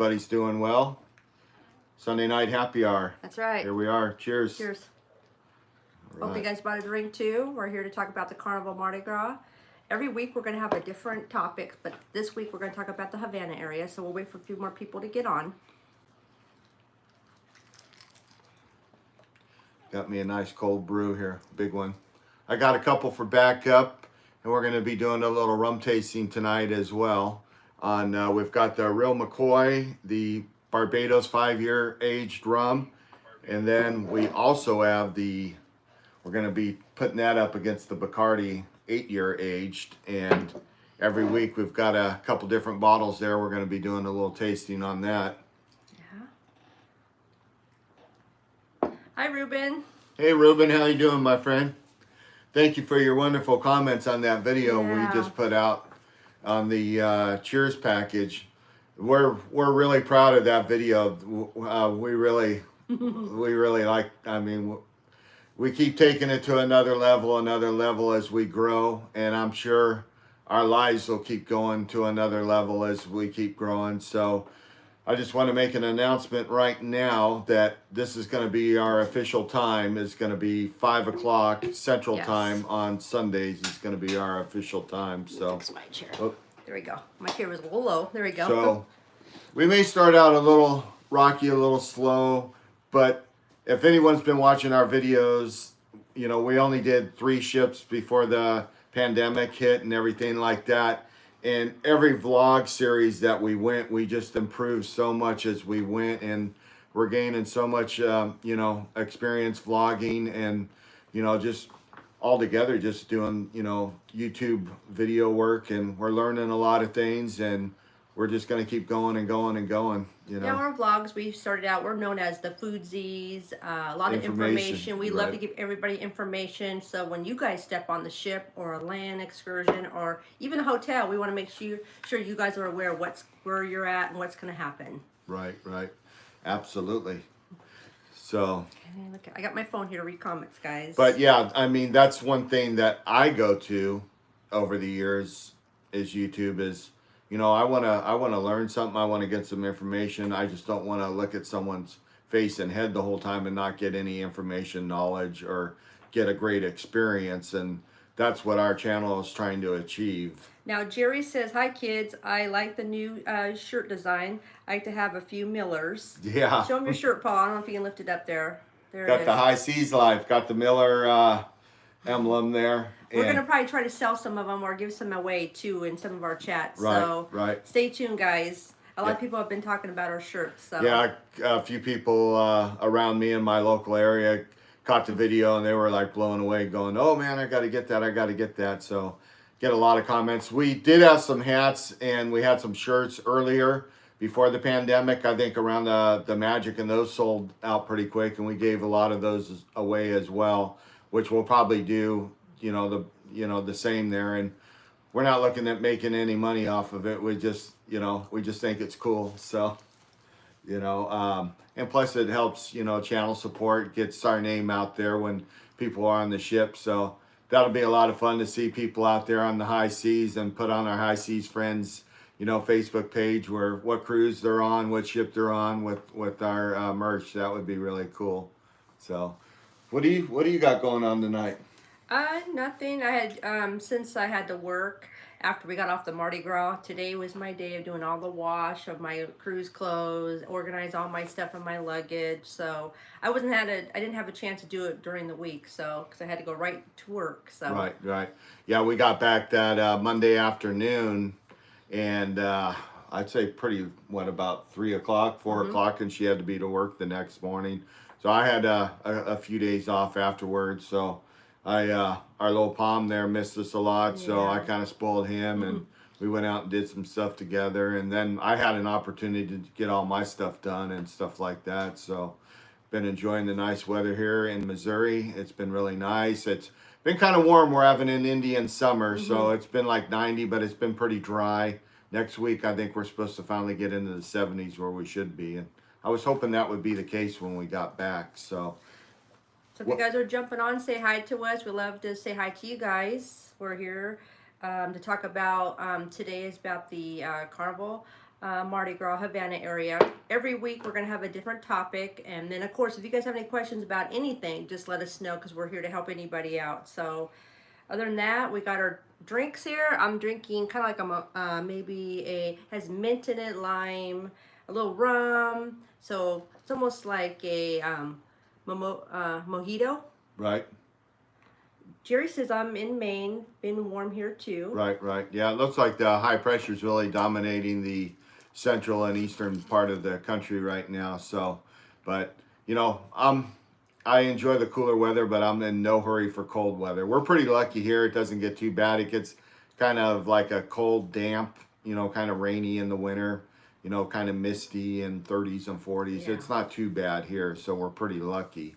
Everybody's doing well. Sunday night happy hour. That's right. Here we are. Cheers. Cheers. All Hope you right. guys bought a drink too. We're here to talk about the Carnival Mardi Gras. Every week we're going to have a different topic, but this week we're going to talk about the Havana area, so we'll wait for a few more people to get on. Got me a nice cold brew here, big one. I got a couple for backup, and we're going to be doing a little rum tasting tonight as well. We've got the Real McCoy, the Barbados 5-year aged rum, and then we also have we're going to be putting that up against the Bacardi 8-year aged, and every week we've got a couple different bottles there. We're going to be doing a little tasting on that. Hi, Ruben. Hey, Ruben, how you doing, my friend? Thank you for your wonderful comments on that video we just put out on the Cheers package. We're really proud of that video. We really like. I mean, we keep taking it to another level as we grow, and I'm sure our lives will keep going to another level as we keep growing. So I just want to make an announcement right now that this is going to be our official time. It's going to be 5 o'clock Central Time on Sundays. It's going to be our official time. So fix my chair. There we go. My chair was a little low. There we go. So we may start out a little rocky, a little slow, but if anyone's been watching our videos, you know, we only did 3 ships before the pandemic hit and everything like that. And every vlog series that we went, we just improved so much as we went, and we're gaining so much, you know, experience vlogging, and, you know, just all together, just doing, you know, YouTube video work, and we're learning a lot of things, and we're just going to keep going and going and going, you know. Yeah, our vlogs, we started out, we're known as the Foodsies, a lot of information. We love to give everybody information, so when you guys step on the ship or a land excursion or even a hotel, we want to make sure you guys are aware of where you're at and what's going to happen. Right. Absolutely. So, look, I got my phone here to read comments, guys. But yeah, I mean, that's one thing that I go to over the years is YouTube. Is, you know, I wanna learn something. I want to get some information. I just don't want to look at someone's face and head the whole time and not get any information, knowledge, or get a great experience. And that's what our channel is trying to achieve. Now, Jerry says, hi, kids. I like the new shirt design. I like to have a few Millers. Yeah. Show them your shirt, Paul. I don't know if you can lift it up there. There Got it is. the High Seas Life. Got the Miller emblem there. We're going to probably try to sell some of them or give some away, too, in some of our chats. Right. Stay tuned, guys. A lot of people have been talking about our shirts. So. Yeah, a few people around me in my local area caught the video, and they were like blown away, going, oh man, I got to get that. So get a lot of comments. We did have some hats, and we had some shirts earlier before the pandemic. I think around the Magic, and those sold out pretty quick, and we gave a lot of those away as well, which we'll probably do, the same there. And we're not looking at making any money off of it. We just think it's cool. So, and plus it helps, channel support, gets our name out there when people are on the ship. So that'll be a lot of fun to see people out there on the high seas, and put on our High Seas Friends, Facebook page where what cruise they're on, what ship they're on with our merch. That would be really cool. So what do you got going on tonight? Nothing. I had since I had to work after we got off the Mardi Gras, today was my day of doing all the wash of my cruise clothes, organize all my stuff in my luggage. So I didn't have a chance to do it during the week, so because I had to go right to work. So right. Yeah, we got back that Monday afternoon, and I'd say about 3 o'clock, 4 o'clock, and she had to be to work the next morning. So I had a few days off afterwards. So our little Palm there missed us a lot, so I kind of spoiled him, and we went out and did some stuff together. And then I had an opportunity to get all my stuff done and stuff like that. So been enjoying the nice weather here in Missouri. It's been really nice. It's been kind of warm. We're having an Indian summer, so it's been like 90, but it's been pretty dry. Next week, I think we're supposed to finally get into the 70s where we should be. And I was hoping that would be the case when we got back. So if you guys are jumping on, say hi to us. We love to say hi to you guys. We're here to talk about, today is about the Carnival Mardi Gras, Havana area. Every week we're going to have a different topic. And then, of course, if you guys have any questions about anything, just let us know because we're here to help anybody out. So, other than that, we got our drinks here. I'm drinking kind of like has mint in it, lime, a little rum. So, it's almost like a mojito. Right. Jerry says I'm in Maine. Been warm here too. Right. Yeah, it looks like the high pressure is really dominating the central and eastern part of the country right now. So, but I enjoy the cooler weather, but I'm in no hurry for cold weather. We're pretty lucky here. It doesn't get too bad. It gets kind of like a cold, damp, kind of rainy in the winter, kind of misty in 30s and 40s. Yeah. It's not too bad here, so we're pretty lucky.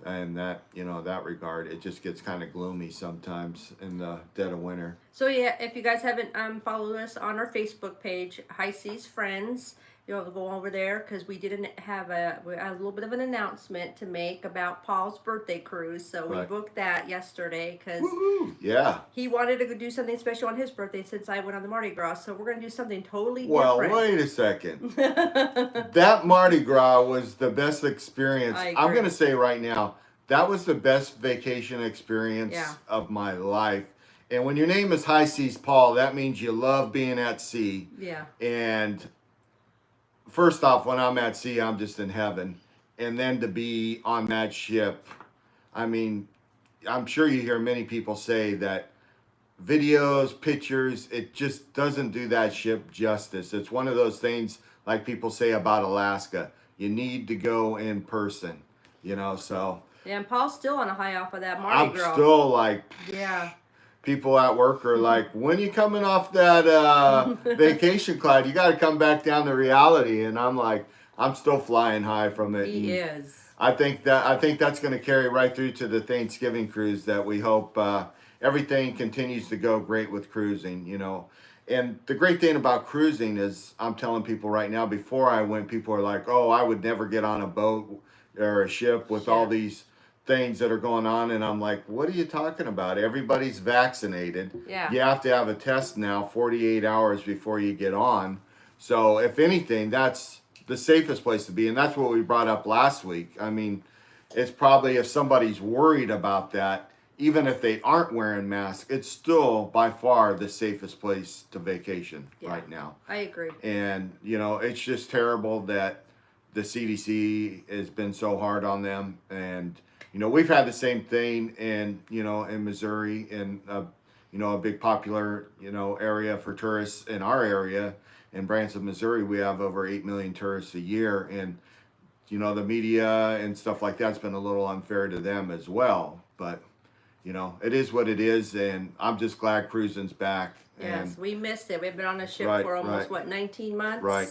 And that, that regard, it just gets kind of gloomy sometimes in the dead of winter. So yeah, if you guys haven't followed us on our Facebook page, High Seas Friends, you'll have to go over there because we had a little bit of an announcement to make about Paul's birthday cruise. So we booked that yesterday because he wanted to go do something special on his birthday since I went on the Mardi Gras. So we're going to do something totally different. Well, wait a second. That Mardi Gras was the best experience. I'm going to say right now, that was the best vacation experience of my life. And when your name is High Seas Paul, that means you love being at sea. Yeah. And first off, when I'm at sea, I'm just in heaven. And then to be on that ship, I mean, I'm sure you hear many people say that videos, pictures, it just doesn't do that ship justice. It's one of those things like people say about Alaska. You need to go in person, so. Yeah, and Paul's still on a high off of that Mardi Gras. I'm still like, people at work are like, when you coming off that vacation, Clyde? You got to come back down to reality. And I'm like, I'm still flying high from it. He is. I think that's going to carry right through to the Thanksgiving cruise that we hope everything continues to go great with cruising, And the great thing about cruising is I'm telling people right now, before I went, people are like, oh, I would never get on a boat or a ship with all these things that are going on. And I'm like, what are you talking about? Everybody's vaccinated. Yeah. You have to have a test now 48 hours before you get on. So if anything, that's the safest place to be. And that's what we brought up last week. I mean, it's probably, if somebody's worried about that, even if they aren't wearing masks, it's still by far the safest place to vacation right now. I agree. And, it's just terrible that the CDC has been so hard on them. And, we've had the same thing in Missouri, in a big popular, area for tourists in our area. In Branson, Missouri, we have over 8 million tourists a year. And, the media and stuff like that's been a little unfair to them as well. But, it is what it is. And I'm just glad cruising's back. Yes, and, we missed it. We've been on a ship for almost, 19 months? Right.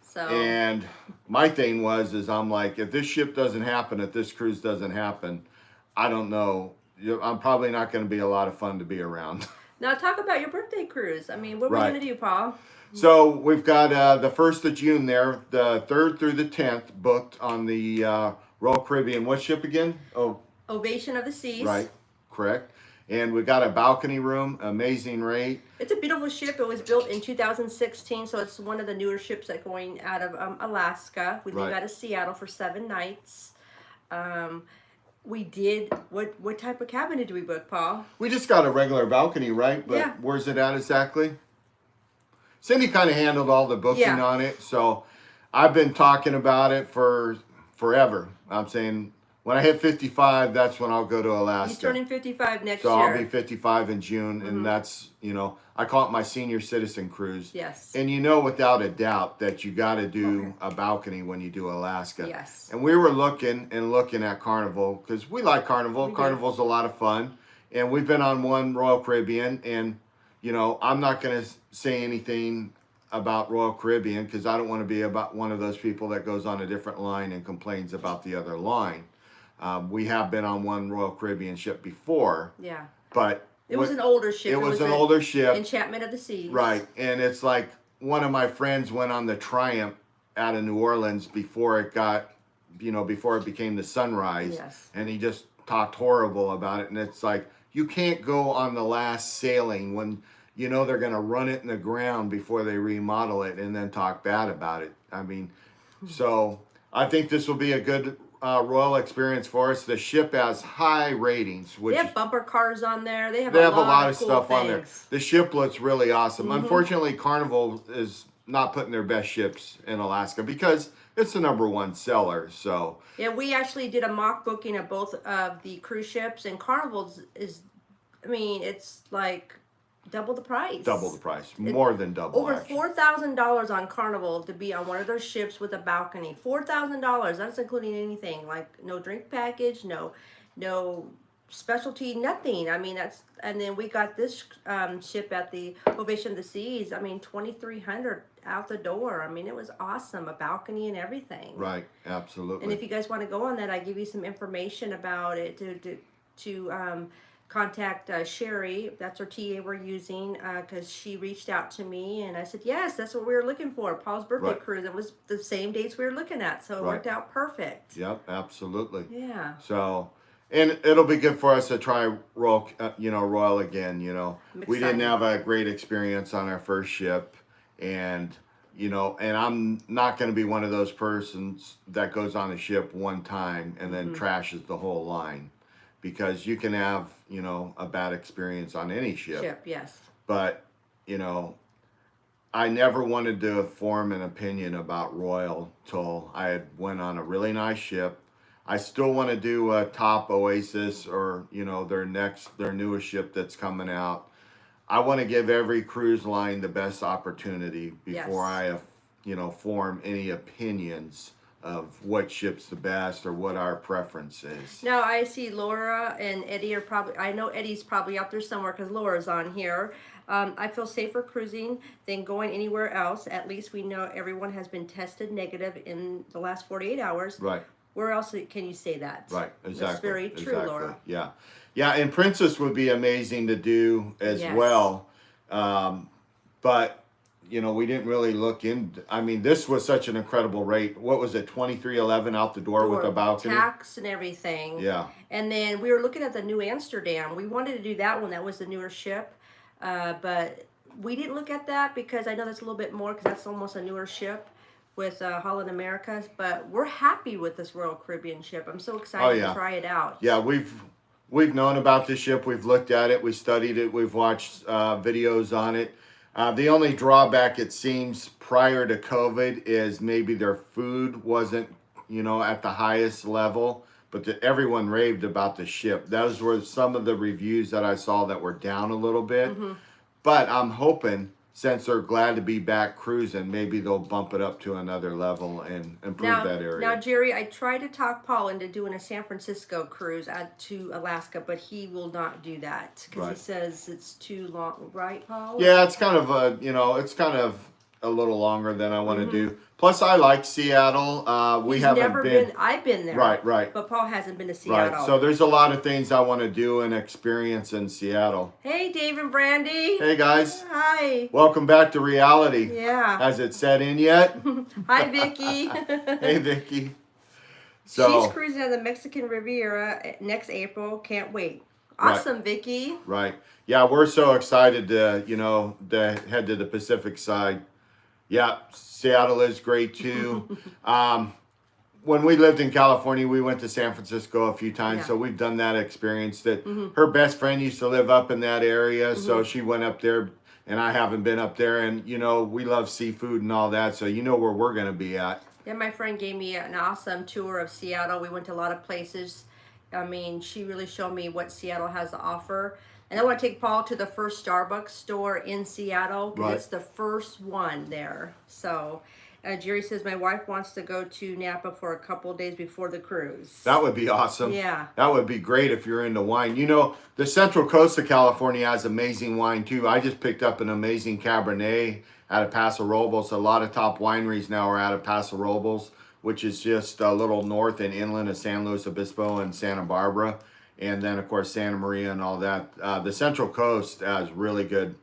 So. And my thing is I'm like, if this ship doesn't happen, if this cruise doesn't happen, I don't know. I'm probably not going to be a lot of fun to be around. Now talk about your birthday cruise. I mean, what are we going to do, Paul? So we've got the 1st of June there, the 3rd through the 10th booked on the Royal Caribbean. What ship again? Oh, Ovation of the Seas. Right, correct. And we got a balcony room, amazing rate. It's a beautiful ship. It was built in 2016, so it's one of the newer ships that going out of Alaska. We leave out of Seattle for 7 nights. We did, what type of cabin did we book, Paul? We just got a regular balcony, right? But where's it at exactly? Cindy kind of handled all the booking on it, so I've been talking about it for forever. I'm saying, when I hit 55, that's when I'll go to Alaska. He's turning 55 next year. So I'll be 55 in June, and that's, I call it my senior citizen cruise. Yes. And without a doubt that you got to do a balcony when you do Alaska. Yes. And we were looking at Carnival, because we like Carnival. Carnival's a lot of fun. And we've been on one Royal Caribbean, and, I'm not going to say anything about Royal Caribbean, because I don't want to be about one of those people that goes on a different line and complains about the other line. We have been on one Royal Caribbean ship before. Yeah. But it was an older ship. It was an older ship. Enchantment of the Seas. Right. And it's like one of my friends went on the Triumph out of New Orleans before it got, before it became the Sunrise. Yes. And he just talked horrible about it. And it's like, you can't go on the last sailing when you know they're going to run it in the ground before they remodel it and then talk bad about it. I mean, so I think this will be a good Royal experience for us. The ship has high ratings, which They have bumper cars on there. They have they a have a lot of cool stuff on there. things. The ship looks really awesome. Unfortunately, Carnival is not putting their best ships in Alaska because it's the #1 seller. So Yeah, we actually did a mock booking of both of the cruise ships, and Carnival's is, I mean, it's like double the price. double the price, more than double. Over actually. $4,000 on Carnival to be on one of their ships with a balcony. $4,000. That's including anything like no drink package, no specialty, nothing. I mean and then we got this ship at the Ovation of the Seas. I mean 2,300 out the door. I mean it was awesome, a balcony and everything. Right, absolutely. And if you guys want to go on that, I give you some information about it to contact Sherry. That's our TA we're using because she reached out to me and I said, yes, that's what we were looking for. Paul's birthday cruise. It was the same dates we were looking at. So it worked out perfect. Yep, absolutely. Yeah. So, and it'll be good for us to try Royal, Royal again, We didn't have a great experience on our first ship and, and I'm not going to be one of those persons that goes on a ship one time and then trashes the whole line. Because you can have, a bad experience on any ship. Yes. But, I never wanted to form an opinion about Royal till I had went on a really nice ship. I still want to do a top Oasis or, their newest ship that's coming out. I want to give every cruise line the best opportunity before I, form any opinions of what ship's the best or what our preference is. Now I see Laura and Eddie are probably, I know Eddie's probably out there somewhere because Laura's on here. I feel safer cruising than going anywhere else. At least we know everyone has been tested negative in the last 48 hours. Right. Where else can you say that? Right, exactly. That's very true, Laura. Yeah. Yeah, and Princess would be amazing to do as well. But we didn't really look in. I mean, this was such an incredible rate. What was it, $23.11 out the door with a balcony? Tax and everything. Yeah. And then we were looking at the New Amsterdam. We wanted to do that one. That was the newer ship. But we didn't look at that because I know that's a little bit more because that's almost a newer ship with Holland America. But we're happy with this Royal Caribbean ship. I'm so excited to try it out. Yeah, we've known about this ship. We've looked at it. We studied it. We've watched videos on it. The only drawback, it seems, prior to COVID is maybe their food wasn't, at the highest level, but everyone raved about the ship. Those were some of the reviews that I saw that were down a little bit. But I'm hoping, since they're glad to be back cruising, maybe they'll bump it up to another level and improve that area. Now, Jerry, I tried to talk Paul into doing a San Francisco cruise to Alaska, but he will not do that because he says it's too long. Right, Paul? Yeah, it's kind of a little longer than I want to do. Plus, I like Seattle. He's never been. I've been there. Right. But Paul hasn't been to Seattle. Right. So there's a lot of things I want to do and experience in Seattle. Hey, Dave and Brandy. Hey, guys. Hi. Welcome back to reality. Yeah. Has it set in yet? Hi, Vicky. Hey, Vicky. So she's cruising on the Mexican Riviera next April. Can't wait. Awesome, Vicky. Right. Yeah, we're so excited to to head to the Pacific side. Yeah, Seattle is great too. When we lived in California, we went to San Francisco a few times, so we've done that experience. That her best friend used to live up in that area, so she went up there, and I haven't been up there. And we love seafood and all that, so where we're gonna be at. Yeah, my friend gave me an awesome tour of Seattle. We went to a lot of places. I mean, she really showed me what Seattle has to offer. And I want to take Paul to the first Starbucks store in Seattle because it's the first one there. So Jerry says my wife wants to go to Napa for a couple of days before the cruise. That would be awesome. Yeah. That would be great if you're into wine. The Central Coast of California has amazing wine too. I just picked up an amazing Cabernet out of Paso Robles. A lot of top wineries now are out of Paso Robles, which is just a little north and inland of San Luis Obispo and Santa Barbara. And then, of course, Santa Maria and all that. The Central Coast has really good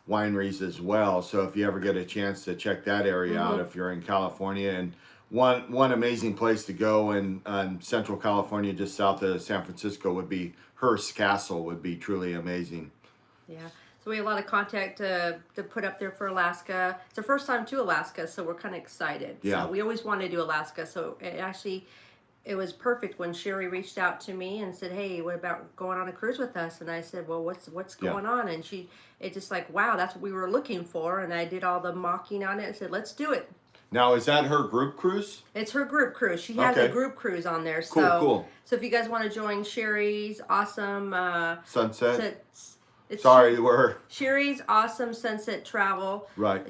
wineries as well. So if you ever get a chance to check that area out, if you're in California. And one amazing place to go in Central California, just south of San Francisco, would be Hearst Castle. Would be truly amazing. Yeah. So we have a lot of contact to put up there for Alaska. It's our first time to Alaska, so we're kind of excited. Yeah. So we always want to do Alaska. So it was perfect when Sherry reached out to me and said, "Hey, what about going on a cruise with us?" And I said, "Well, what's going on?" And it just like, wow, that's what we were looking for. And I did all the mocking on it and said, "Let's do it." Now, is that her group cruise? It's her group cruise. She has Okay. a group cruise on there. Cool. So if you guys want to join Sherry's awesome Sunset. it's Sorry, we're Sherry's awesome sunset travel. right.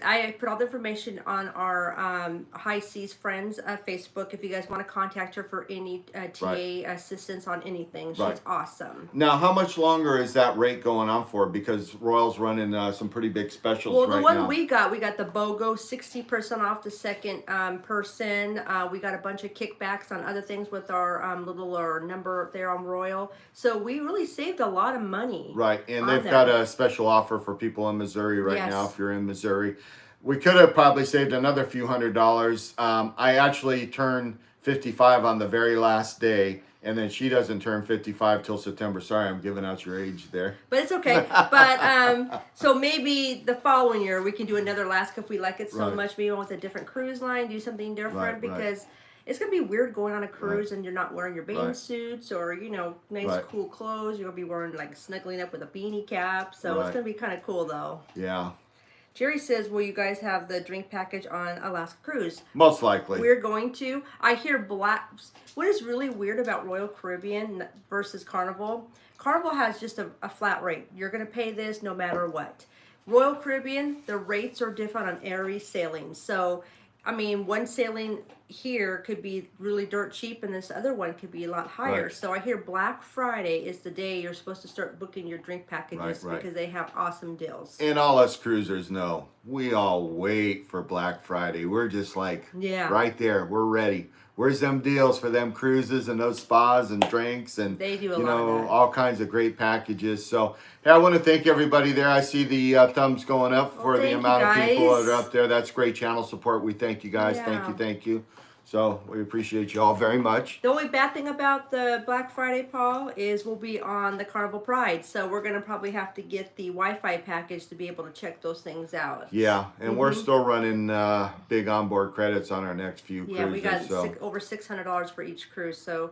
I put all the information on our High Seas Friends Facebook. If you guys want to contact her for any TA assistance on anything, she's awesome. Now, how much longer is that rate going on for? Because Royal's running some pretty big specials Well, right the one now. we got the BOGO 60% off the second person. We got a bunch of kickbacks on other things with our number there on Royal. So we really saved a lot of money. Right, and they've got a special offer for people in Missouri right now. If you're in Missouri, we could have probably saved another few $100s. I actually turned 55 on the very last day, and then she doesn't turn 55 till September. Sorry, I'm giving out your age there. But it's okay. But so maybe the following year we can do another Alaska if we like it so much. Maybe with a different cruise line, do something different because it's gonna be weird going on a cruise and you're not wearing your bathing suits or nice cool clothes. You're gonna be wearing like snuggling up with a beanie cap. So it's gonna be kind of cool though. Yeah. Jerry says, will you guys have the drink package on Alaska Cruise? Most likely. We're going to. I hear what is really weird about Royal Caribbean versus Carnival, Carnival has just a flat rate. You're going to pay this no matter what. Royal Caribbean, the rates are different on every sailing. So, I mean, one sailing here could be really dirt cheap and this other one could be a lot higher. So I hear Black Friday is the day you're supposed to start booking your drink packages because they have awesome deals. And all us cruisers know, we all wait for Black Friday. We're just like, right there, we're ready. Where's them deals for them cruises and those spas and drinks and they do a lot of that. All kinds of great packages. So hey, I want to thank everybody there. I see the thumbs going up for the amount of people that are up there. That's great channel support. We thank you guys. Thank you. So we appreciate you all very much. The only bad thing about the Black Friday, Paul, is we'll be on the Carnival Pride. So we're going to probably have to get the Wi-Fi package to be able to check those things out. Yeah, and we're still running big onboard credits on our next few cruises. Yeah, we got over $600 for each cruise. So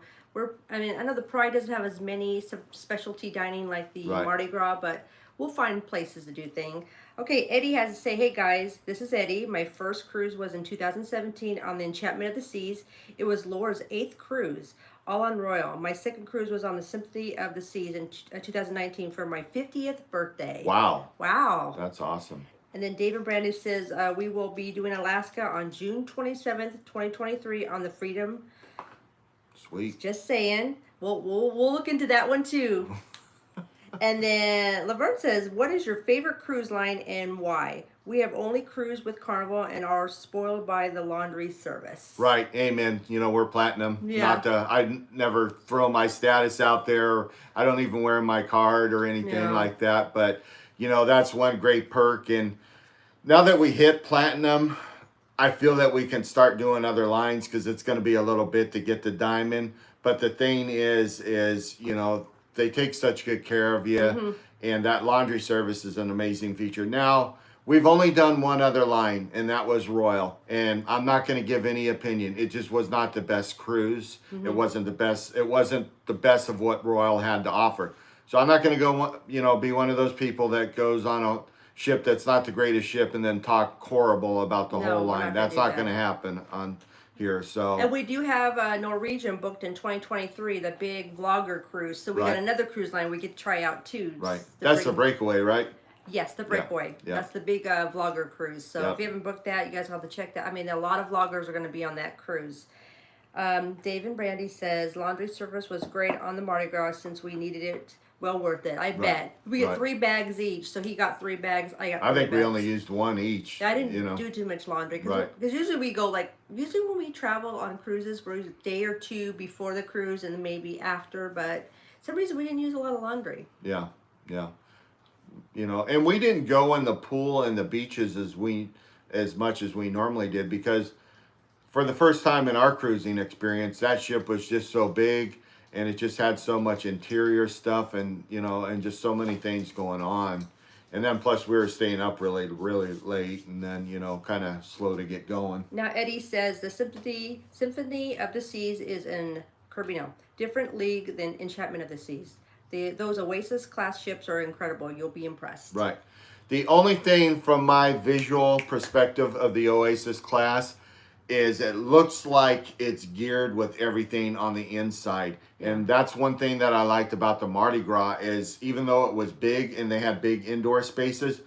I know the Pride doesn't have as many specialty dining like the Mardi Gras, but we'll find places to do things. Okay, Eddie has to say, hey guys, this is Eddie. My first cruise was in 2017 on the Enchantment of the Seas. It was Laura's 8th cruise, all on Royal. My second cruise was on the Symphony of the Seas in 2019 for my 50th birthday. Wow. That's awesome. And then David Brandy says, we will be doing Alaska on June 27th, 2023 on the Freedom. Sweet. Just saying. We'll look into that one too. And then Laverne says, what is your favorite cruise line and why? We have only cruised with Carnival and are spoiled by the laundry service. Right, amen. We're platinum. Yeah. I never throw my status out there. I don't even wear my card or anything like that. But, that's one great perk. And now that we hit platinum, I feel that we can start doing other lines because it's going to be a little bit to get to diamond. But the thing is, they take such good care of you, and that laundry service is an amazing feature. Now, we've only done one other line, and that was Royal. And I'm not going to give any opinion. It just was not the best cruise. It wasn't the best. It wasn't the best of what Royal had to offer. So I'm not going to go, be one of those people that goes on a ship that's not the greatest ship and then talk horrible about the whole line. That's not going to happen on here. So, and we do have Norwegian booked in 2023, the big vlogger cruise. So we got another cruise line we could try out too. Right. That's the Breakaway, right? Yes, the Breakaway. Yeah. That's the big vlogger cruise. So if you haven't booked that, you guys will have to check that. I mean, a lot of vloggers are going to be on that cruise. Dave and Brandy says laundry service was great on the Mardi Gras since we needed it. Well worth it, I bet. We get 3 bags each, so he got 3 bags. I got 3 bags. I think we only used 1 each. I didn't do too much laundry because usually we go usually when we travel on cruises, we're a day or 2 before the cruise and then maybe after. But for some reason we didn't use a lot of laundry. Yeah. And we didn't go in the pool and the beaches as much as we normally did because for the first time in our cruising experience, that ship was just so big. And it just had so much interior stuff and, and just so many things going on. And then plus we were staying up really late, and then kind of slow to get going. Now Eddie says the Symphony of the Seas is in different league than Enchantment of the Seas. Those Oasis class ships are incredible. You'll be impressed. Right. The only thing from my visual perspective of the Oasis class is it looks like it's geared with everything on the inside. And that's one thing that I liked about the Mardi Gras is even though it was big and they had big indoor spaces,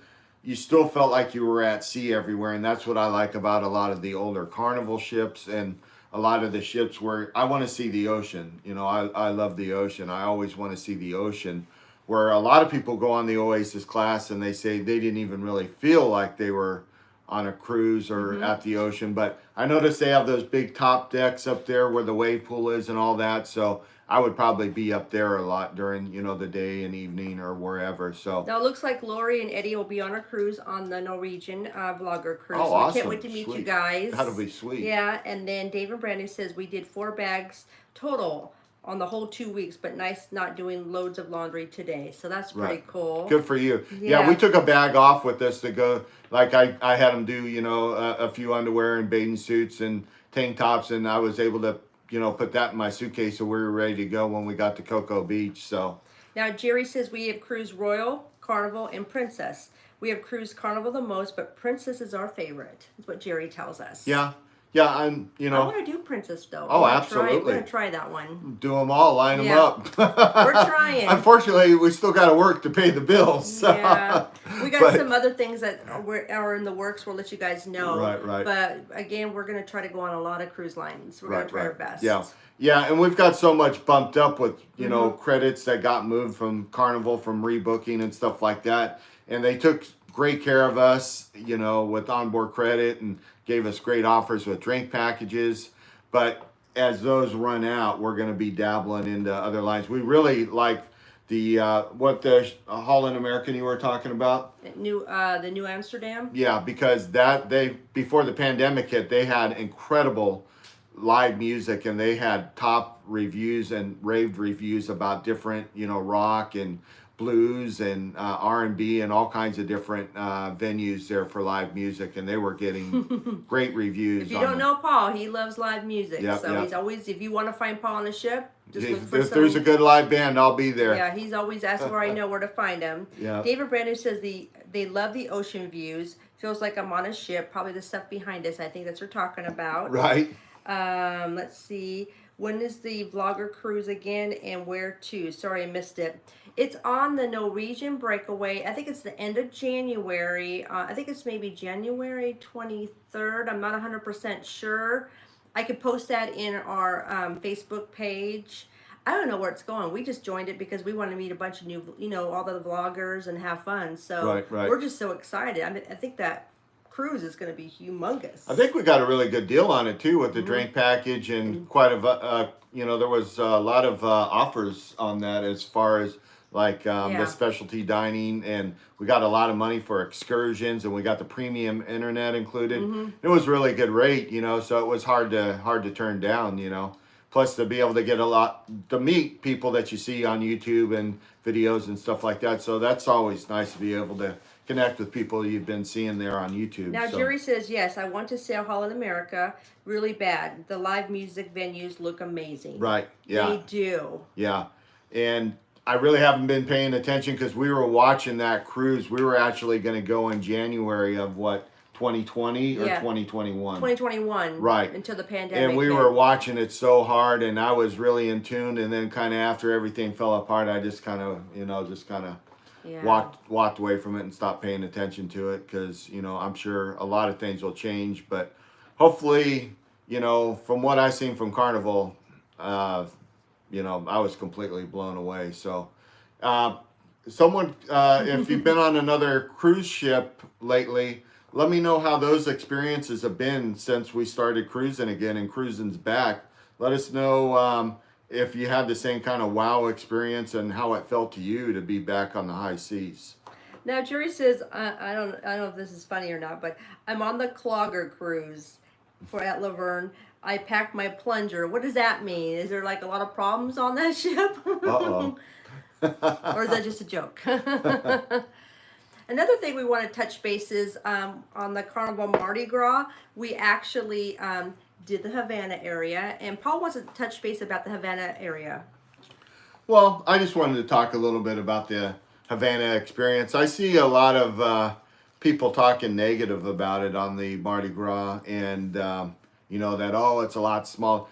you still felt like you were at sea everywhere. And that's what I like about a lot of the older Carnival ships and a lot of the ships where I want to see the ocean. I love the ocean. I always want to see the ocean. Where a lot of people go on the Oasis class and they say they didn't even really feel like they were on a cruise or at the ocean. But I noticed they have those big top decks up there where the wave pool is and all that. So I would probably be up there a lot during, the day and evening or wherever. So now it looks like Lori and Eddie will be on a cruise on the Norwegian vlogger cruise. Oh, so awesome. I can't wait to meet you guys. That'll be sweet. Yeah, and then Dave and Brandy says we did 4 bags total on the whole 2 weeks, but nice not doing loads of laundry today. So that's pretty cool. Good for you. Yeah, we took a bag off with us to go. Like I had them do, a few underwear and bathing suits and tank tops, and I was able to, put that in my suitcase so we were ready to go when we got to Cocoa Beach. So now Jerry says we have cruised Royal, Carnival, and Princess. We have cruised Carnival the most, but Princess is our favorite. That's what Jerry tells us. Yeah, I'm, I want to do Princess though. Oh, absolutely. We're going to try that one. Do them all, line them up. We're trying. Unfortunately, we still got to work to pay the bills. So. Yeah. We got some other things that are in the works. We'll let you guys know. Right. But again, we're going to try to go on a lot of cruise lines. We're going to try our best. Yeah, and we've got so much bumped up with, credits that got moved from Carnival, from rebooking and stuff like that. And they took great care of us, with onboard credit and gave us great offers with drink packages. But as those run out, we're going to be dabbling into other lines. We really like the Holland American you were talking about. The New Amsterdam. Yeah, because before the pandemic hit, they had incredible live music and they had top reviews and raved reviews about different, rock and blues and R&B and all kinds of different venues there for live music, and they were getting great reviews. If you don't know Paul, he loves live music. He's always, if you want to find Paul on a ship, just look for if there's a good live band, I'll be there. Yeah, he's always asking where I know where to find him. Yeah. David Brandon says they love the ocean views. Feels like I'm on a ship. Probably the stuff behind us. I think that's what we're talking about. Right. Let's see. When is the vlogger cruise again and where to? Sorry, I missed it. It's on the Norwegian breakaway. I think it's the end of January. I think it's maybe January 23rd. I'm not 100% sure. I could post that in our Facebook page. I don't know where it's going. We just joined it because we want to meet a bunch of new, all the vloggers and have fun. So we're just so excited. I think that cruise is going to be humongous. I think we got a really good deal on it too with the drink package and quite a, there was a lot of offers on that as far as like the specialty dining, and we got a lot of money for excursions, and we got the premium internet included. It was really good rate, so it was hard to turn down, Plus to be able to get to meet people that you see on YouTube and videos and stuff like that. So that's always nice to be able to connect with people you've been seeing there on YouTube. Now, Jerry says, yes, I want to sail Holland America really bad. The live music venues look amazing. Right, yeah. They do. Yeah, and I really haven't been paying attention because we were watching that cruise. We were actually going to go in January of 2020 or 2021? 2021. Right. Until the pandemic. And we were watching it so hard, and I was really in tune. And then kind of after everything fell apart, I just kind of, walked away from it and stopped paying attention to it because, I'm sure a lot of things will change. But hopefully, from what I've seen from Carnival, I was completely blown away. So, someone, if you've been on another cruise ship lately, let me know how those experiences have been since we started cruising again and cruising's back. Let us know if you had the same kind of wow experience and how it felt to you to be back on the high seas. Now, Jerry says, I don't know if this is funny or not, but I'm on the Clogger cruise at Laverne. I packed my plunger. What does that mean? Is there like a lot of problems on that ship? Uh-oh. Or is that just a joke? Another thing we want to touch base is on the Carnival Mardi Gras. We actually did the Havana area, and Paul wants to touch base about the Havana area. Well, I just wanted to talk a little bit about the Havana experience. I see a lot of people talking negative about it on the Mardi Gras, and that it's a lot small.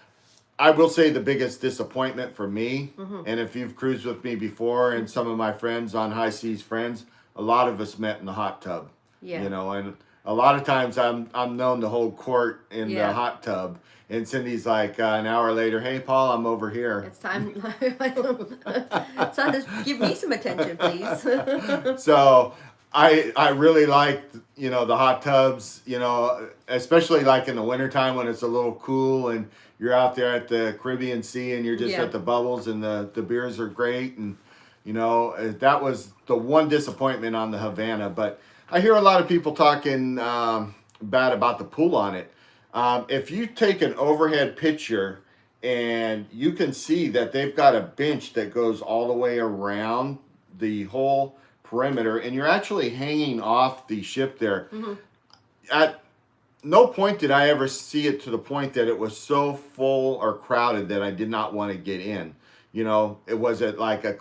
I will say the biggest disappointment for me, and if you've cruised with me before, and some of my friends on High Seas friends, a lot of us met in the hot tub. Yeah. And a lot of times I'm known to hold court in the hot tub, and Cindy's like an hour later, "Hey Paul, I'm over here. It's time. It's time to give me some attention, please." So I really like the hot tubs, especially like in the wintertime when it's a little cool and you're out there at the Caribbean Sea and you're just at the bubbles and the beers are great, and that was the one disappointment on the Havana. But I hear a lot of people talking bad about the pool on it. If you take an overhead picture and you can see that they've got a bench that goes all the way around the whole perimeter, and you're actually hanging off the ship there. At no point did I ever see it to the point that it was so full or crowded that I did not want to get in. It was it like an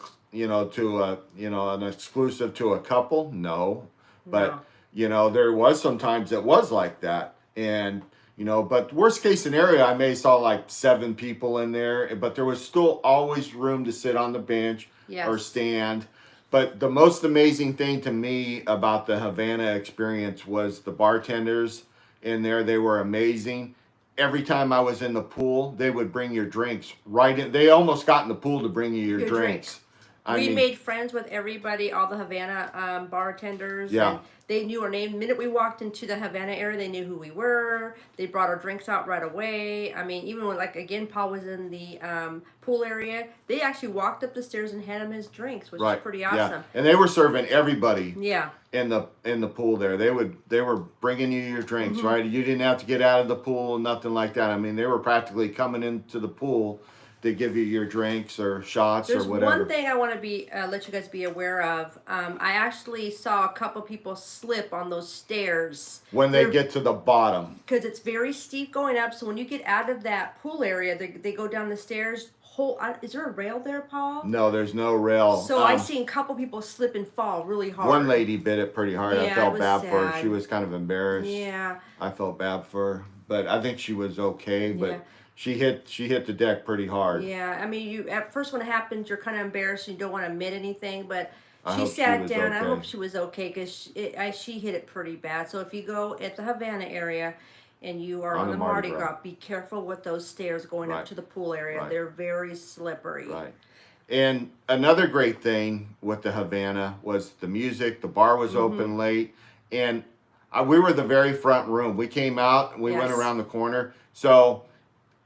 exclusive to a couple? No. But there was sometimes it was like that. And but worst case scenario, I may saw like 7 people in there, but there was still always room to sit on the bench or stand. But the most amazing thing to me about the Havana experience was the bartenders in there. They were amazing. Every time I was in the pool, they would bring your drinks right in. They almost got in the pool to bring you your drinks. We made friends with everybody, all the Havana bartenders. Yeah. And they knew our name. The minute we walked into the Havana area, they knew who we were. They brought our drinks out right away. I mean, even when, again, Paul was in the pool area, they actually walked up the stairs and handed him his drinks, which is pretty awesome. Yeah. And they were serving everybody. Yeah. In the pool there, they were bringing you your drinks, right? You didn't have to get out of the pool, nothing like that. I mean, they were practically coming into the pool to give you your drinks or shots or whatever. There's one thing I want to let you guys be aware of. I actually saw a couple people slip on those stairs when they get to the bottom, because it's very steep going up. So when you get out of that pool area, they go down the stairs. Is there a rail there, Paul? No, there's no rail. So I seen a couple people slip and fall really hard. One lady bit it pretty hard. I felt bad for her. She was kind of embarrassed. Yeah. I felt bad for her, but I think she was okay. But she hit the deck pretty hard. Yeah, I mean, you at first when it happens, you're kind of embarrassed. You don't want to admit anything, but she sat sat was down. okay. I hope she was okay because she hit it pretty bad. So if you go at the Havana area and you are on the Mardi Gras, be careful with those stairs going up to the pool area. They're very slippery. Right. And another great thing with the Havana was the music. The bar was open late, and we were the very front room. We came out and we went around the corner. So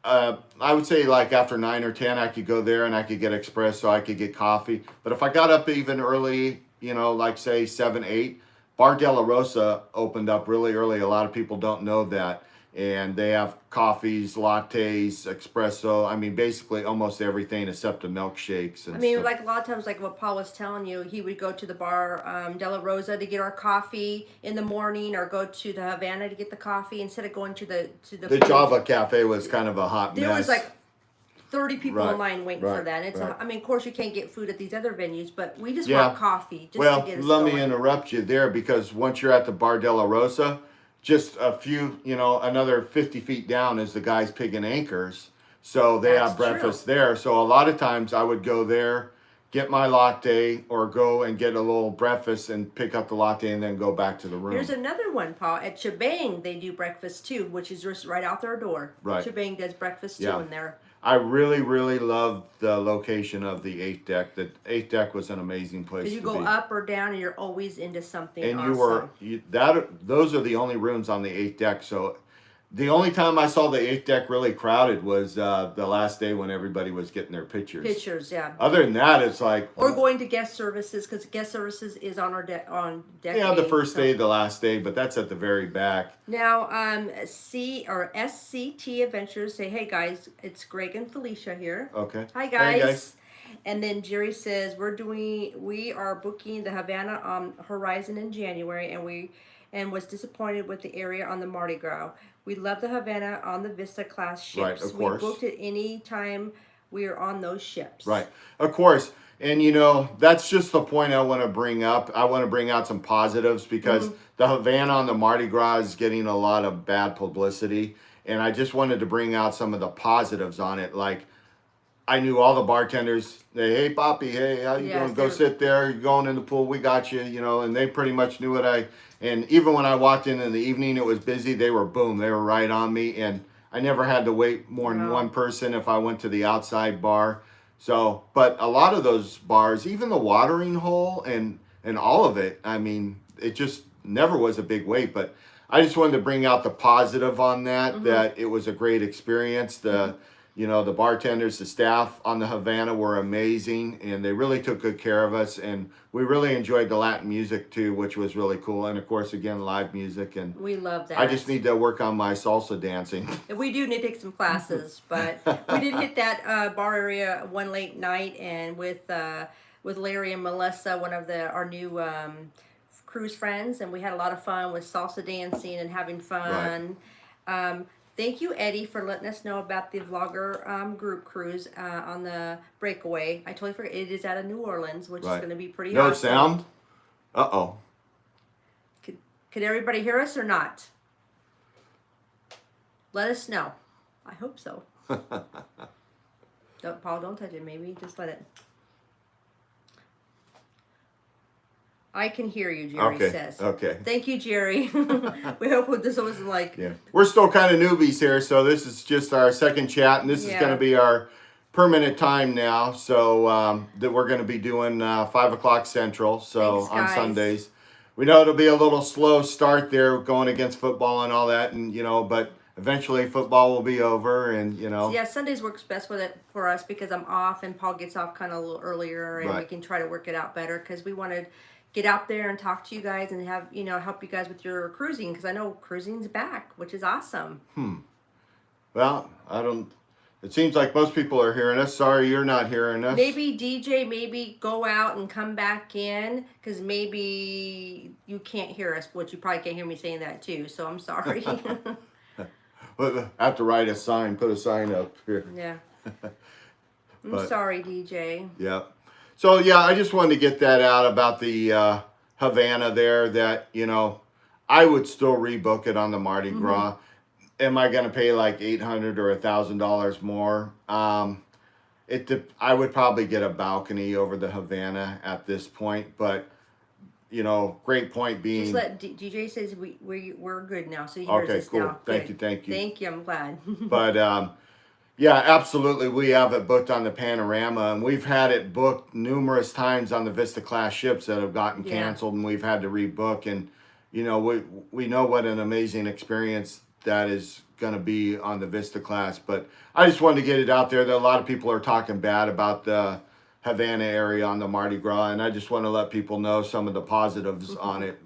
I would say like after 9 or 10, I could go there and I could get espresso, I could get coffee. But if I got up even early, like say 7, 8, Bar de la Rosa opened up really early. A lot of people don't know that. And they have coffees, lattes, espresso. I mean, basically almost everything except the milkshakes. And stuff. Like a lot of times, like what Paul was telling you, he would go to the bar de la Rosa to get our coffee in the morning, or go to the Havana to get the coffee instead of going to the Java Cafe was kind of a hot mess. There was like 30 people in line waiting for that. It's I mean, of course, you can't get food at these other venues, but we just want coffee to get us let going. me interrupt you there, because once you're at the Bar de la Rosa, just a few, another 50 feet down is the Guys Pig and Anchors. So they have breakfast there. So a lot of times I would go there, get my latte, or go and get a little breakfast and pick up the latte and then go back to the room. Here's another one, Paul. At Shebang, they do breakfast too, which is just right out their door. Right. Shebang does breakfast too in there. I really, really loved the location of the 8th deck. The 8th deck was an amazing place to be. You go up or down, and you're always into something and awesome. Those are the only rooms on the 8th deck. So the only time I saw the 8th deck really crowded was the last day when everybody was getting their pictures. Other than that, it's like... Or going to guest services, because guest services is on our deck. Yeah, the first day, the last day, but that's at the very back. Now, SCT Adventures say, hey guys, it's Greg and Felicia here. Okay. Hi guys. Hey guys. And then Jerry says we are booking the Havana Horizon in January, and was disappointed with the area on the Mardi Gras. We love the Havana on the Vista class ships. Right, of course. We booked it any time we are on those ships. Right, of course. And that's just the point I want to bring up. I want to bring out some positives because the Havana on the Mardi Gras is getting a lot of bad publicity. And I just wanted to bring out some of the positives on it. Like, I knew all the bartenders. Hey, Poppy, hey, how you doing? Go sit there. You're going in the pool. We got you, and they pretty much knew and even when I walked in the evening, it was busy. They were right on me. And I never had to wait more than one person if I went to the outside bar. So, but a lot of those bars, even the watering hole and all of it, I mean, it just never was a big wait. But I just wanted to bring out the positive on that, that it was a great experience. The bartenders, the staff on the Havana were amazing, and they really took good care of us. And we really enjoyed the Latin music too, which was really cool. And of course, again, live music. And we love that. I just need to work on my salsa dancing. We do need to take some classes, but we did hit that bar area one late night, and with Larry and Melissa, one of our new cruise friends, and we had a lot of fun with salsa dancing and having fun. Right. Thank you, Eddie, for letting us know about the vlogger group cruise on the breakaway. I totally forgot. It is out of New Orleans, which is going to be pretty awesome. No sound? Uh-oh. Could everybody hear us or not? Let us know. I hope so. Paul, don't touch it. Maybe just let it. I can hear you, Jerry says. Okay. Thank you, Jerry. We hope this wasn't like... Yeah. We're still kind of newbies here, so this is just our second chat, and this is going to be our permanent time now. So that we're going to be doing 5 o'clock Central, so on Sundays. We know it'll be a little slow start there going against football and all that, and but eventually football will be over, and Yeah, Sundays works best for us because I'm off, and Paul gets off kind of a little earlier, and we can try to work it out better because we wanted... get out there and talk to you guys and have help you guys with your cruising, because I know cruising's back, which is awesome. Well, it seems like most people are hearing us. Sorry you're not hearing us. Maybe DJ, go out and come back in, because maybe you can't hear us, which you probably can't hear me saying that too, so I'm sorry. I have to write a sign, put a sign up here. Yeah. I'm sorry, DJ. Yeah. So, yeah, I just wanted to get that out about the Havana there, that, I would still rebook it on the Mardi Gras. Am I going to pay like $800 or $1,000 more? I would probably get a balcony over the Havana at this point, but, great point being... Just let DJ says we're good now, so he hears us cool. now. Thank you. Thank you, I'm glad. But, yeah, absolutely. We have it booked on the Panorama, and we've had it booked numerous times on the Vista class ships that have gotten canceled, and we've had to rebook. And we know what an amazing experience that is going to be on the Vista class. But I just wanted to get it out there that a lot of people are talking bad about the Havana area on the Mardi Gras, and I just want to let people know some of the positives on it.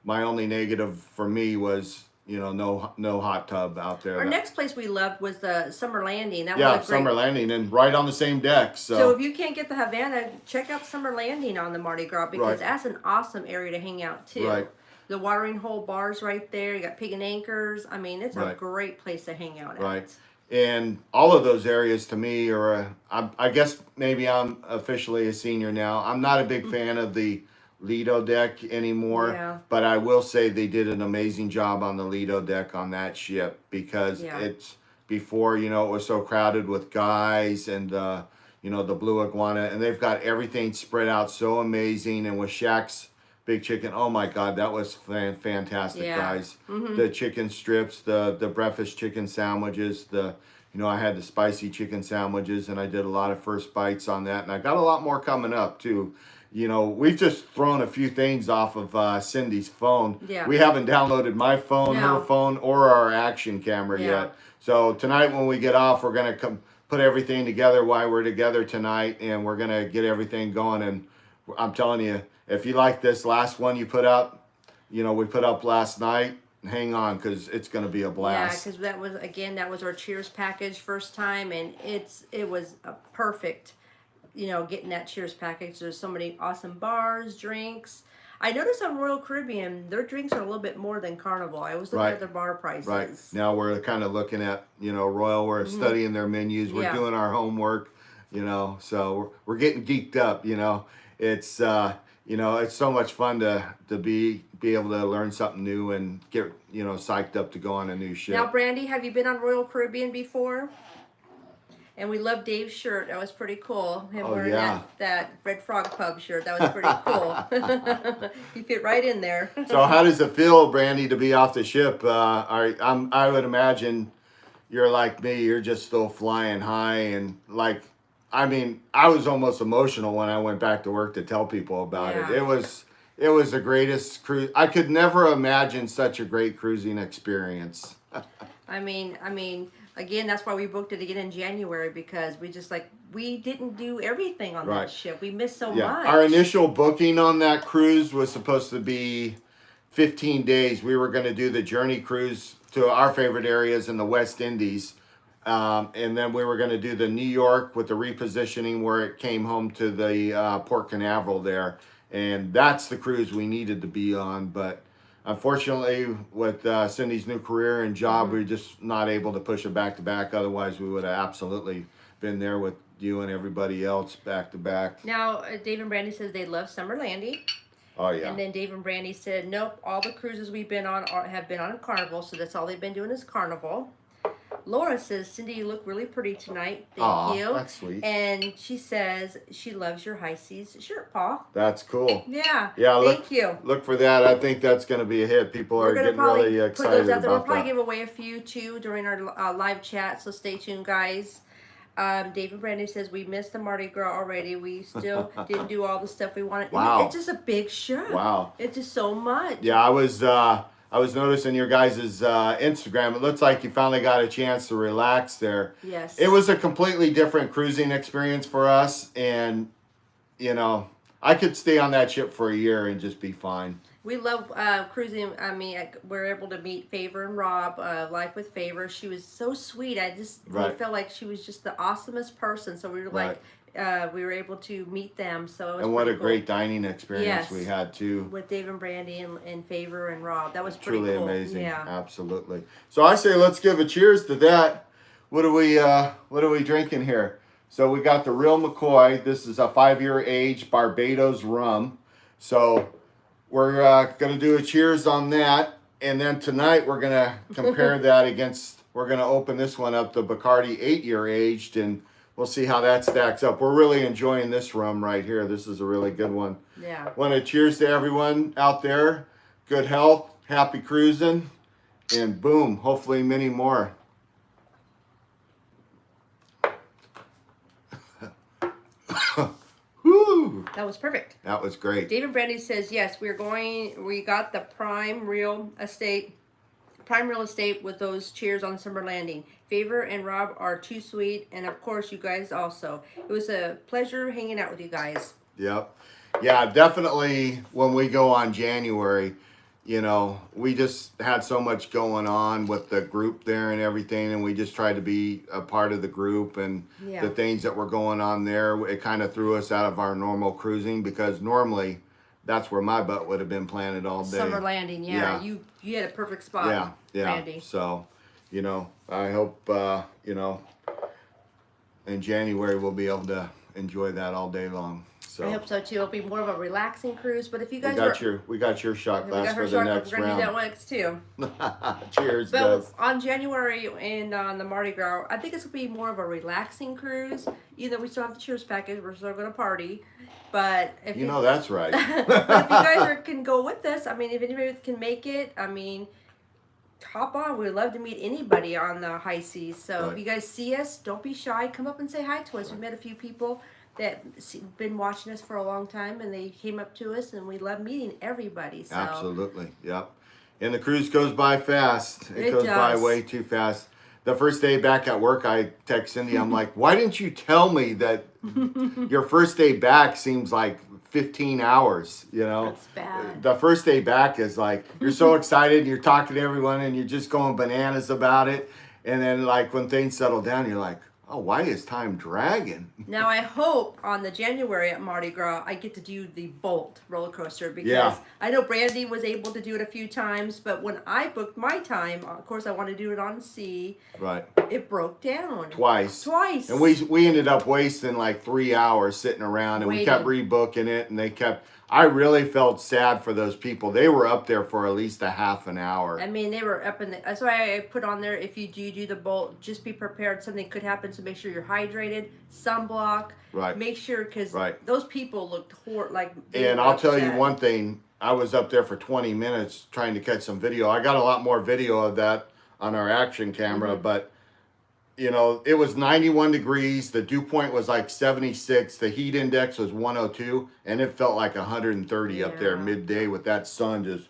My only negative for me was no hot tub out there. Our next place we loved was the Summer Landing. That was a great... Summer Landing, and right on the same deck. So if you can't get the Havana, check out Summer Landing on the Mardi Gras, because that's an awesome area to hang out too. Right. The watering hole bars right there. You got Pig and Anchors. I mean, it's a great place to hang out at. Right. And all of those areas to me are, I guess maybe I'm officially a senior now. I'm not a big fan of the Lido deck anymore, but I will say they did an amazing job on the Lido deck on that ship, because it's before, it was so crowded with guys and the Blue Iguana, and they've got everything spread out so amazing. And with Shaq's Big Chicken, oh my God, that was fantastic, guys. The chicken strips, the breakfast chicken sandwiches, I had the spicy chicken sandwiches, and I did a lot of first bites on that, and I got a lot more coming up too. We've just thrown a few things off of Cindy's phone. Yeah. We haven't downloaded my phone, her phone, or our action camera yet. So tonight when we get off, we're going to put everything together while we're together tonight, and we're going to get everything going. And I'm telling you, if you like this last one you put up, we put up last night, hang on, because it's going to be a blast. Yeah, because that was our Cheers package first time, and it was a perfect getting that Cheers package. There's so many awesome bars, drinks. I noticed on Royal Caribbean, their drinks are a little bit more than Carnival. I was looking Right. at their bar prices. Right. Now we're kind of looking at, Royal, we're studying their menus, we're Yeah. doing our homework, so we're getting geeked up, It's, it's so much fun to be able to learn something new and get, psyched up to go on a new ship. Now, Brandy, have you been on Royal Caribbean before? And we love Dave's shirt. That was pretty cool. Him wearing that Red Frog Pub shirt. That was pretty cool. He fit right in there. So how does it feel, Brandy, to be off the ship? I would imagine you're like me. You're just still flying high, and I was almost emotional when I went back to work to tell people about it. It was the greatest cruise. I could never imagine such a great cruising experience. I mean, again, that's why we booked it again in January, because we didn't do everything on that ship. We missed so much. Our initial booking on that cruise was supposed to be 15 days. We were going to do the Journey cruise to our favorite areas in the West Indies. And then we were going to do the New York with the repositioning where it came home to the Port Canaveral there. And that's the cruise we needed to be on. But unfortunately, with Cindy's new career and job, we're just not able to push it back to back. Otherwise, we would have absolutely been there with you and everybody else back to back. Now, Dave and Brandy says they love summer landing. Oh, yeah. And then Dave and Brandy said, nope, all the cruises we've been on have been on Carnival, so that's all they've been doing is Carnival. Laura says, Cindy, you look really pretty tonight. Thank you. That's sweet. And she says she loves your high seas shirt, Paul. That's cool. Yeah. Yeah. Thank you. Look for that. I think that's going to be a hit. People are getting really excited put those out there. about We'll probably that. give away a few too during our live chat, so stay tuned, guys. Dave and Brandy says we missed the Mardi Gras already. We still didn't do all the stuff we wanted. Wow. It's just a big show. Wow. It's just so much. Yeah, I was noticing your guys' Instagram. It looks like you finally got a chance to relax there. Yes. It was a completely different cruising experience for us, and I could stay on that ship for a year and just be fine. We love cruising. I mean, we're able to meet Favor and Rob, Life with Favor. She was so sweet. I just really felt like she was just the awesomest person. So we were we were able to meet them. So it was what a cool. great dining experience we had too. With Dave and Brandy and Favor and Rob. That was pretty truly cool. amazing. Yeah. Absolutely. So I say let's give a cheers to that. What are we drinking here? So we got the Real McCoy. This is a 5-year age Barbados Rum. So we're going to do a cheers on that. And then tonight we're going to compare that against, we're going to open this one up, the Bacardi 8-year aged, and we'll see how that stacks up. We're really enjoying this rum right here. This is a really good one. Yeah. Want to cheers to everyone out there. Good health, happy cruising, and boom, hopefully many more. Woo! That was perfect. That was great. David Brandy says, yes, we got the prime real estate with those cheers on Summer Landing. Favor and Rob are too sweet, and of course you guys also. It was a pleasure hanging out with you guys. Yep. Yeah, definitely when we go on January, we just had so much going on with the group there and everything, and we just tried to be a part of the group, and the things that were going on there, it kind of threw us out of our normal cruising, because normally that's where my butt would have been planted all day. Summer Landing, yeah. You had a perfect spot, Brandy. So, I hope, in January we'll be able to enjoy that all day long. So I hope so too. It'll be more of a relaxing cruise. But if you guys we got your shot glass for the next round. We're gonna do that next too. Cheers, but guys. On January and on the Mardi Gras, I think it's gonna be more of a relaxing cruise. Either we still have the cheers package, we're still gonna party. But if that's right. but if you guys can go with us, I mean, if anybody can make it, I mean, hop on. We'd love to meet anybody on the high seas. So if you guys see us, don't be shy. Come up and say hi to us. We met a few people that been watching us for a long time, and they came up to us, and we love meeting everybody. So. Absolutely, yep. And the cruise goes by fast. It goes does. by way too fast. The first day back at work, I text Cindy. I'm like, why didn't you tell me that your first day back seems like 15 hours, That's bad. The first day back is like, you're so excited, you're talking to everyone, and you're just going bananas about it. And then, like, when things settle down, you're like, oh, why is time dragging? Now I hope on the January at Mardi Gras I get to do the Bolt roller coaster because Yeah. I know Brandy was able to do it a few times, but when I booked my time, of course I want to do it on sea. Right. It broke down Twice. Twice. And we ended up wasting like 3 hours sitting around, and we kept rebooking it, and they kept. I really felt sad for those people. They were up there for at least a half an hour. I mean, they were up in the. That's why I put on there. If you do the Bolt, just be prepared. Something could happen, so make sure you're hydrated, sunblock. Right. Make sure because right. those people looked like. And I'll tell you one thing. I was up there for 20 minutes trying to catch some video. I got a lot more video of that on our action camera, but. You know, it was 91 degrees. The dew point was like 76. The heat index was 102, and it felt like 130 up there midday with that sun just,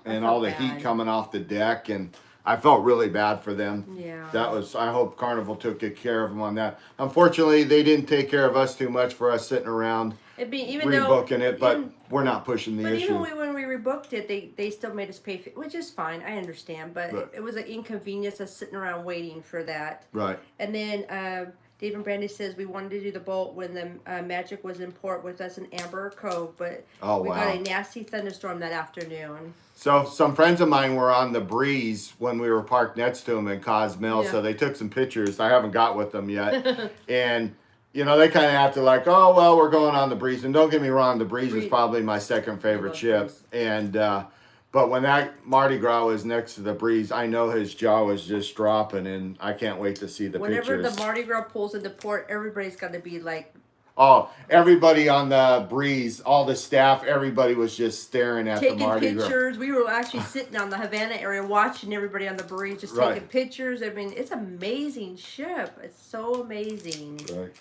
and all the heat coming off the deck. And I felt really bad for them. Yeah. That was. I hope Carnival took good care of them on that. Unfortunately, they didn't take care of us too much for us sitting around. Rebooking it, but we're not pushing the issue. But even when we rebooked it, they still made us pay, which is fine. I understand, but it was an inconvenience us sitting around waiting for that. Right. And then Dave and Brandy says we wanted to do the Bolt when the Magic was in port with us in Amber Cove, but we got a nasty thunderstorm that afternoon. So some friends of mine were on the breeze when we were parked next to them in Cozumel, so they took some pictures. I haven't got with them yet, and. You know, they kind of have to like, oh, well, we're going on the breeze. And don't get me wrong, the breeze is probably my second favorite ship. And, but when that Mardi Gras was next to the breeze, I know his jaw was just dropping, and I can't wait to see the pictures. Whenever the Mardi Gras pulls into port, everybody's got to be like. Oh, everybody on the breeze, all the staff, everybody was just staring at the Mardi Gras. Taking pictures. We were actually sitting on the Havana area watching everybody on the breeze, just taking pictures. I mean, it's an amazing ship. It's so amazing. Right.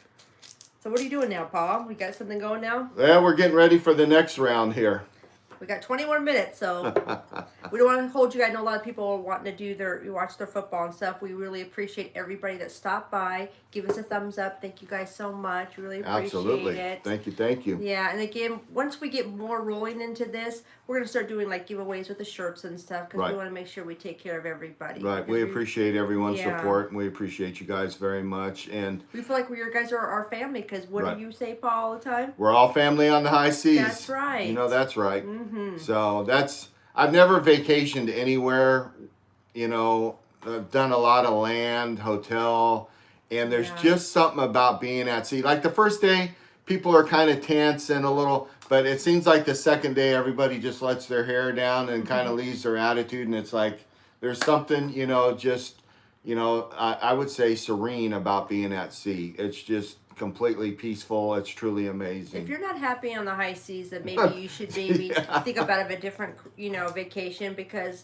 So what are you doing now, Paul? We got something going now? Yeah, we're getting ready for the next round here. We got 20 more minutes, so we don't want to hold you guys. I know a lot of people are wanting to watch their football and stuff. We really appreciate everybody that stopped by. Give us a thumbs up. Thank you guys so much. Really appreciate it. Thank you. Yeah, and again, once we get more rolling into this, we're going to start doing like giveaways with the shirts and stuff because we want to make sure we take care of everybody. Right, we appreciate everyone's support, and we appreciate you guys very much. And we feel like you guys are our family because what do you say, Paul, all the time? We're all family on the high seas. That's right. You know, that's right. So I've never vacationed anywhere, you know, I've done a lot of land, hotel, and there's just something about being at sea. Like the first day, people are kind of tense and a little, but it seems like the second day, everybody just lets their hair down and kind of leaves their attitude. And it's like, there's something, you know, just, you know, I would say serene about being at sea. It's just completely peaceful. It's truly amazing. If you're not happy on the high seas, then maybe you should maybe think about a different, you know, vacation because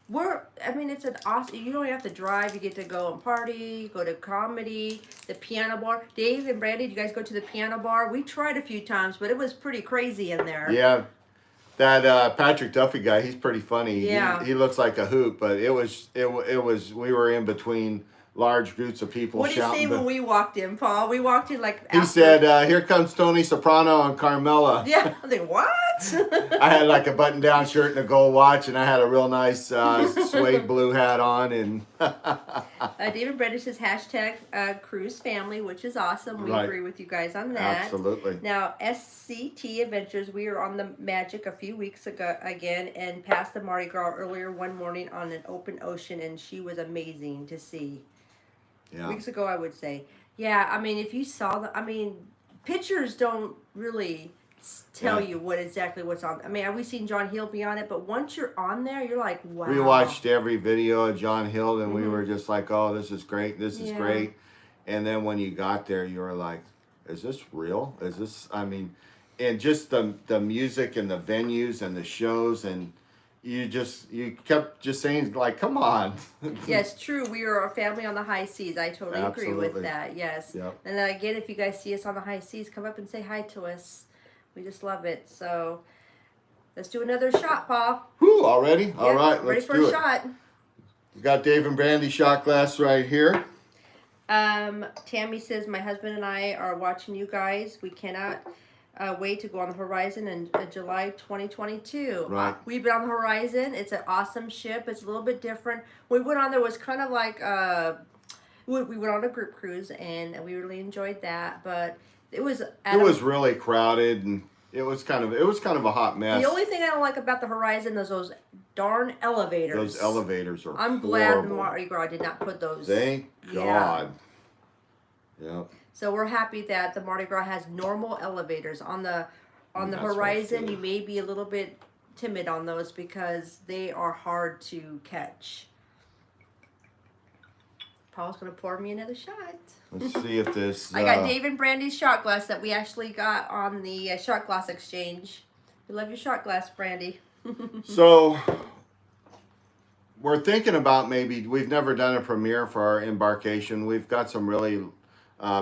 it's an awesome, you don't have to drive, you get to go and party, go to comedy, the piano bar. Dave and Brandy, do you guys go to the piano bar? We tried a few times, but it was pretty crazy in there. Yeah. That Patrick Duffy guy, he's pretty funny. Yeah. He looks like a hoot, but it was we were in between large groups of people shouting. What did he say when we walked in, Paul? We walked in like... He said, here comes Tony Soprano and Carmela. Yeah. I think, what? I had like a button-down shirt and a gold watch, and I had a real nice suede blue hat on. And David Brenda says, hashtag cruise family, which is awesome. We agree with you guys on that. Absolutely. Now, SCT Adventures, we were on the Magic a few weeks ago again and passed the Mardi Gras earlier one morning on an open ocean, and she was amazing to see. Yeah. Weeks ago, I would say. Yeah, I mean, if you saw pictures don't really tell you what's on. I mean, we've seen John Hill be on it, but once you're on there, you're like, wow. We watched every video of John Hill, and we were just like, oh, this is great. This is great. And then when you got there, you were like, is this real? Is this, I mean, and just the music and the venues and the shows and you kept just saying like, come on. Yes, true. We are a family on the high seas. I totally agree with that. Yes. Yep. And then again, if you guys see us on the high seas, come up and say hi to us. We just love it. So let's do another shot, Paul. Whew, already? Yep, all right, let's do it. Ready for a shot. We got Dave and Brandy shot glass right here. Tammy says, my husband and I are watching you guys. We cannot wait to go on the Horizon in July 2022. Right. We've been on the Horizon. It's an awesome ship. It's a little bit different. We went on there was kind of like We went on a group cruise and we really enjoyed that, but it was It was really crowded and it was kind of a hot mess. the only thing I don't like about the Horizon is those darn elevators. Those elevators are I'm glad the horrible. Mardi Gras did not put those. Thank God. Yeah. So we're happy that the Mardi Gras has normal elevators. On the Horizon, you may be a little bit timid on those because they are hard to catch. Paul's gonna pour me another shot. Let's see if this. I got Dave and Brandy's shot glass that we actually got on the shot glass exchange. We love your shot glass, Brandy. So we're thinking about maybe we've never done a premiere for our embarkation. We've got some really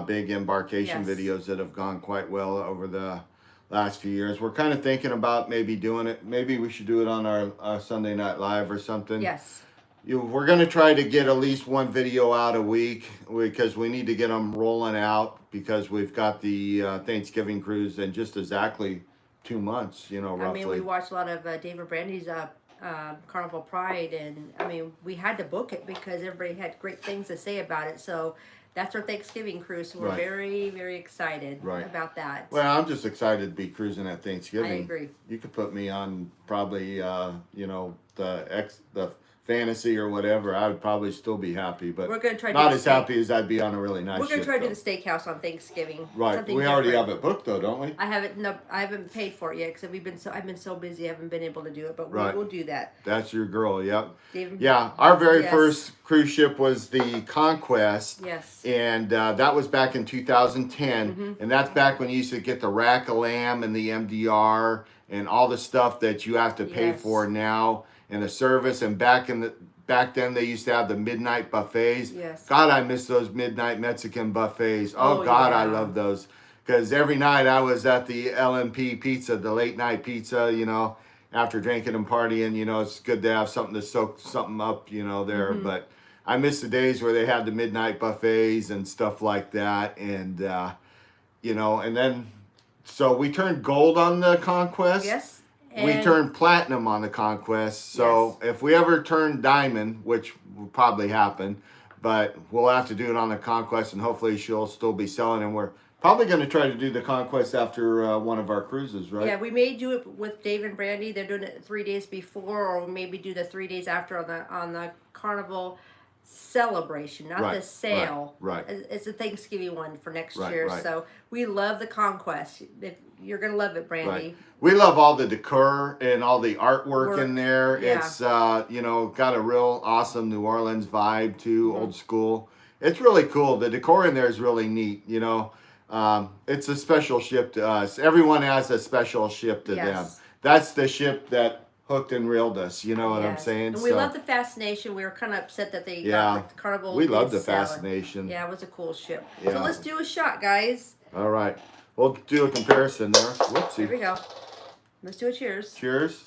big embarkation videos that have gone quite well over the last few years. We're kind of thinking about maybe doing it. Maybe we should do it on our Sunday Night Live or something. Yes. We're going to try to get at least one video out a week because we need to get them rolling out because we've got the Thanksgiving cruise in just exactly 2 months, roughly. I mean, we watched a lot of Dave and Brandy's Carnival Pride, and I mean, we had to book it because everybody had great things to say about it. So that's our Thanksgiving cruise. So we're very, very excited about that. Well, I'm just excited to be cruising at Thanksgiving. I agree. You could put me on probably, the fantasy or whatever. I would probably still be happy, but we're gonna try not as happy as I'd be on a really nice. We're gonna try to though. do the steakhouse on Thanksgiving. Right. Something we already different. have it booked though, don't we? I haven't. No, I haven't paid for it yet because I've been so busy. I haven't been able to do it, but we will do that. That's your girl. Yep. David, yeah. Our very first cruise ship was the Conquest. Yes. And that was back in 2010, and that's back when you used to get the rack of lamb and the MDR and all the stuff that you have to pay for now and the service. And back then they used to have the midnight buffets. Yes. God, I miss those midnight Mexican buffets. Oh God, I love those. Because every night I was at the LMP pizza, the late night pizza, after drinking and partying, it's good to have something to soak something up, there. But I miss the days where they had the midnight buffets and stuff like that. And, and then, so we turned gold on the Conquest. Yes. We turned platinum on the Conquest. So if we ever turn diamond, which will probably happen, but we'll have to do it on the Conquest, and hopefully she'll still be selling. And we're probably going to try to do the Conquest after one of our cruises, right? Yeah, we may do it with Dave and Brandy. They're doing it 3 days before, or maybe do the 3 days after on the Carnival celebration, not the sale. Right. It's a Thanksgiving one for next year. So we love the Conquest. You're gonna love it, Brandy. Right. We love all the decor and all the artwork in there. Yeah. It's got a real awesome New Orleans vibe too, old school. It's really cool. The decor in there is really neat. It's a special ship to us. Everyone has a special ship to them. That's the ship that hooked and reeled us. You know what I'm saying? And we love the Fascination. We were kind of upset that they got the Carnival. We love the Fascination. Yeah, it was a cool ship. Yeah. So let's do a shot, guys. All right. We'll do a comparison there. Whoopsie. Here we go. Let's do a cheers. Cheers.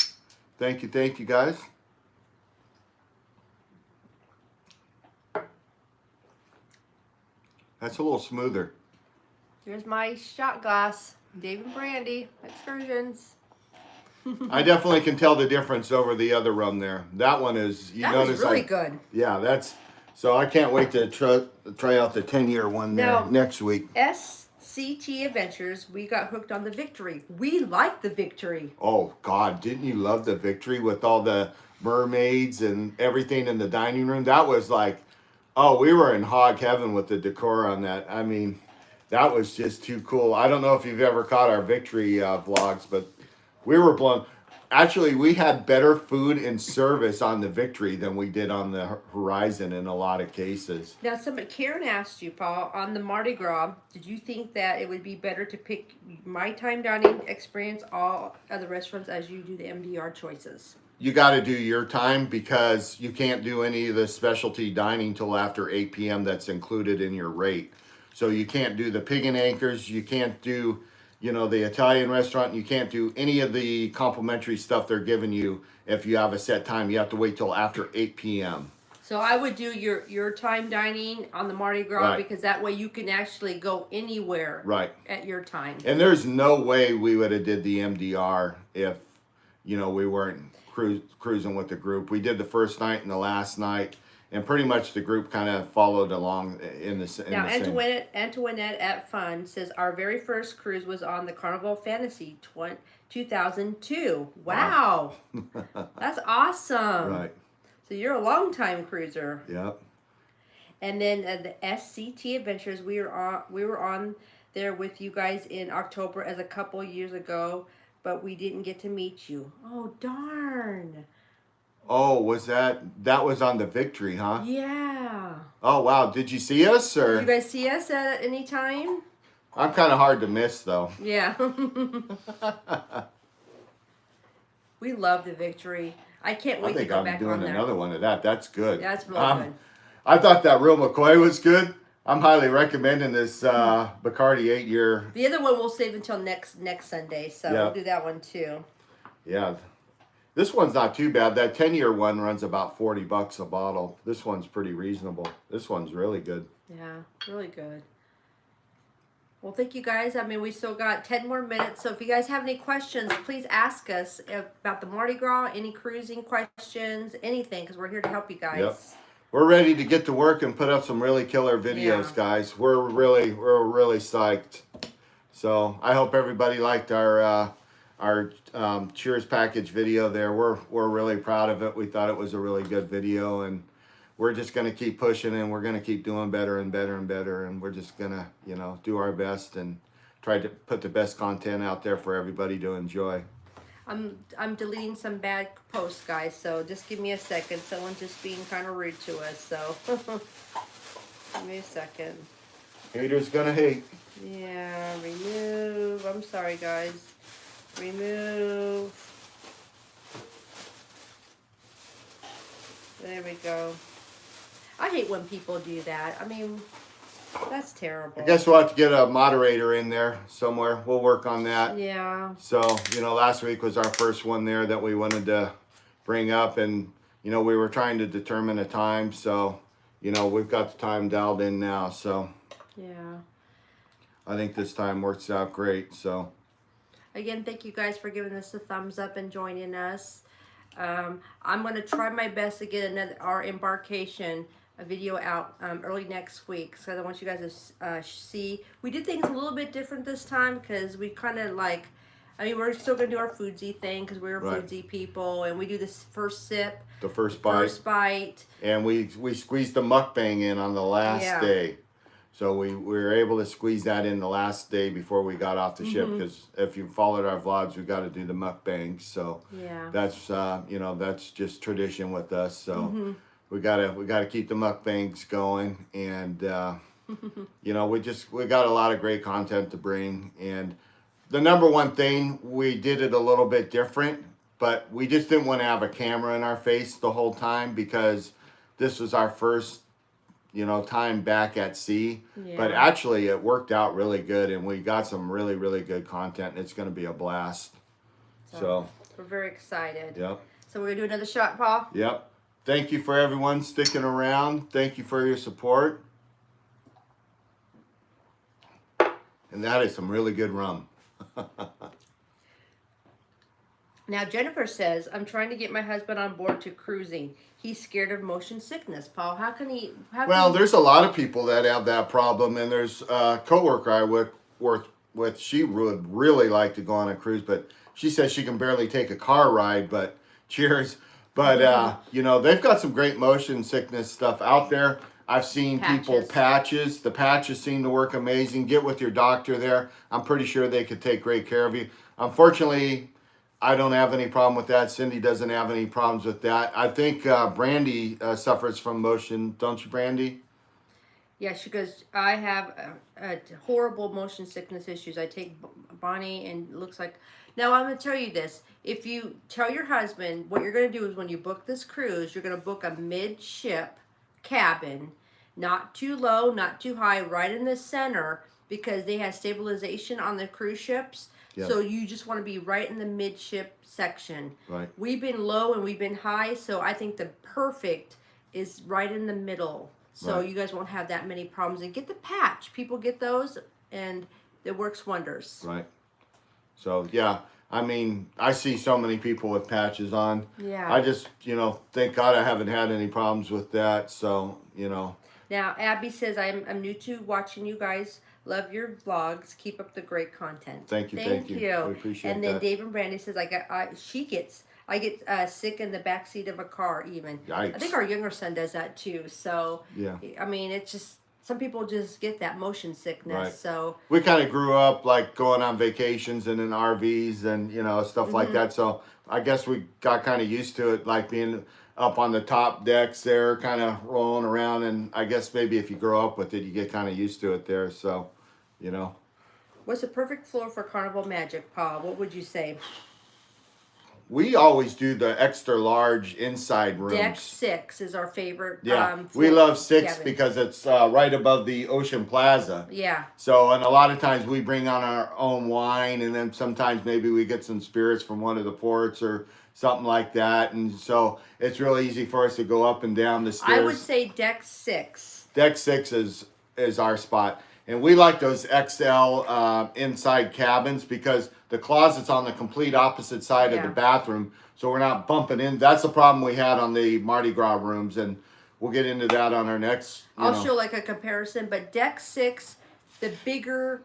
Thank you, guys. That's a little smoother. Here's my shot glass. Dave and Brandy Excursions. I definitely can tell the difference over the other rum there. That one is, that was really good. Yeah, so I can't wait to try out the 10-year one there next week. SCT Adventures, we got hooked on the Victory. We like the Victory. Oh, God, didn't you love the Victory with all the mermaids and everything in the dining room? That was like, we were in hog heaven with the decor on that. I mean, that was just too cool. I don't know if you've ever caught our Victory vlogs, but we were blown. Actually, we had better food and service on the Victory than we did on the Horizon in a lot of cases. Now, Karen asked you, Paul, on the Mardi Gras, did you think that it would be better to pick my time dining experience, all other restaurants, as you do the MDR choices? You got to do your time because you can't do any of the specialty dining till after 8 p.m. that's included in your rate. So you can't do the pig and anchors. You can't do the Italian restaurant. You can't do any of the complimentary stuff they're giving you if you have a set time. You have to wait till after 8 p.m. So I would do your time dining on the Mardi Gras because that way you can actually go anywhere at your time. And there's no way we would have did the MDR if, we weren't cruising with the group. We did the first night and the last night, and pretty much the group kind of followed along in the same. Now, Antoinette at Fun says our very first cruise was on the Carnival Fantasy 2002. Wow, that's awesome. Right. So you're a long-time cruiser. Yep. And then the SCT Adventures, we were on there with you guys in October as a couple years ago, but we didn't get to meet you. Oh, darn. Oh, was that was on the Victory, huh? Yeah. Oh, wow. Did you see us, or? Did you guys see us at any time? I'm kind of hard to miss, though. Yeah. We love the Victory. I can't wait to go back on there. I think I'm doing another one of that. That's good. Yeah, that's really good. I thought that Real McCoy was good. I'm highly recommending this Bacardi 8-year. The other one we'll save until next Sunday, so we'll do that one too. Yeah. This one's not too bad. That 10-year one runs about $40 a bottle. This one's pretty reasonable. This one's really good. Yeah, really good. Well, thank you guys. I mean, we still got 10 more minutes. So if you guys have any questions, please ask us about the Mardi Gras, any cruising questions, anything, because we're here to help you guys. Yep. We're ready to get to work and put up some really killer videos, guys. We're really psyched. So I hope everybody liked our Cheers package video there. We're really proud of it. We thought it was a really good video, and we're just going to keep pushing, and we're going to keep doing better and better and better, and we're just going to, you know, do our best and try to put the best content out there for everybody to enjoy. I'm deleting some bad posts, guys, so just give me a second. Someone's just being kind of rude to us, so give me a second. Haters gonna hate. Yeah, remove. I'm sorry, guys. Remove. There we go. I hate when people do that. I mean, that's terrible. I guess we'll have to get a moderator in there somewhere. We'll work on that. Yeah. So, you know, last week was our first one there that we wanted to bring up, and, you know, we were trying to determine a time. So, you know, we've got the time dialed in now. So, yeah. I think this time works out great. So, again, thank you guys for giving us a thumbs up and joining us. I'm going to try my best to get our embarkation video out early next week, so I want you guys to see. We did things a little bit different this time because we kind of like, I mean, we're still going to do our foodsy thing because we're foodsy people, and we do this first sip. The first bite. And we squeezed the mukbang in on the last day. So we were able to squeeze that in the last day before we got off the ship, because if you followed our vlogs, we've got to do the mukbangs. So that's you know, that's just tradition with us. So we gotta keep the mukbangs going, and you know, we got a lot of great content to bring. And the number one thing, we did it a little bit different, but we just didn't want to have a camera in our face the whole time, because this was our first, you know, time back at sea. But actually it worked out really good, and we got some really good content, and it's going to be a blast. So we're very excited. Yep. So we're gonna do another shot, Paul. Yep. Thank you for everyone sticking around. Thank you for your support. And that is some really good rum. Now, Jennifer says, I'm trying to get my husband on board to cruising. He's scared of motion sickness. Paul, how can he... Well, there's a lot of people that have that problem, and there's a coworker I work with. She would really like to go on a cruise, but she says she can barely take a car ride, but cheers. But, you know, they've got some great motion sickness stuff out there. I've seen people patches. The patches seem to work amazing. Get with your doctor there. I'm pretty sure they could take great care of you. Unfortunately, I don't have any problem with that. Cindy doesn't have any problems with that. I think Brandy suffers from motion. Don't you, Brandy? Yeah, she goes, I have horrible motion sickness issues. I take Bonnie, and it looks like... Now, I'm going to tell you this. If you tell your husband, what you're going to do is when you book this cruise, you're going to book a midship cabin. Not too low, not too high, right in the center, because they have stabilization on the cruise ships. Yep. So you just want to be right in the midship section. Right. We've been low and we've been high, so I think the perfect is right in the middle. So you guys won't have that many problems. And get the patch. People get those, and it works wonders. Right. So, yeah. I mean, I see so many people with patches on. Yeah. I just, thank God I haven't had any problems with that. So, Now, Abby says, I'm new to watching you guys. Love your vlogs. Keep up the great content. Thank you. We appreciate And then that. Dave and Brandy says, I get sick in the back seat of a car even. Yikes. I think our younger son does that too. So, Yeah. I mean, it's just, some people just get that motion sickness. Right. So we kind of grew up like going on vacations and in RVs and, stuff like that. So I guess we got kind of used to it, like being up on the top decks there, kind of rolling around. And I guess maybe if you grow up with it, you get kind of used to it there. So, what's the perfect floor for Carnival Magic, Paul? What would you say? We always do the extra large inside rooms. Deck 6 is our favorite. Yeah, we love 6 because it's right above the Ocean Plaza. Yeah. So, and a lot of times we bring on our own wine, and then sometimes maybe we get some spirits from one of the ports or something like that. And so it's really easy for us to go up and down the stairs. I would say deck 6. Deck 6 is our spot. And we like those XL inside cabins because the closet's on the complete opposite side of the bathroom, so we're not bumping in. That's the problem we had on the Mardi Gras rooms, and we'll get into that on our next. I'll show like a comparison, but deck 6, the bigger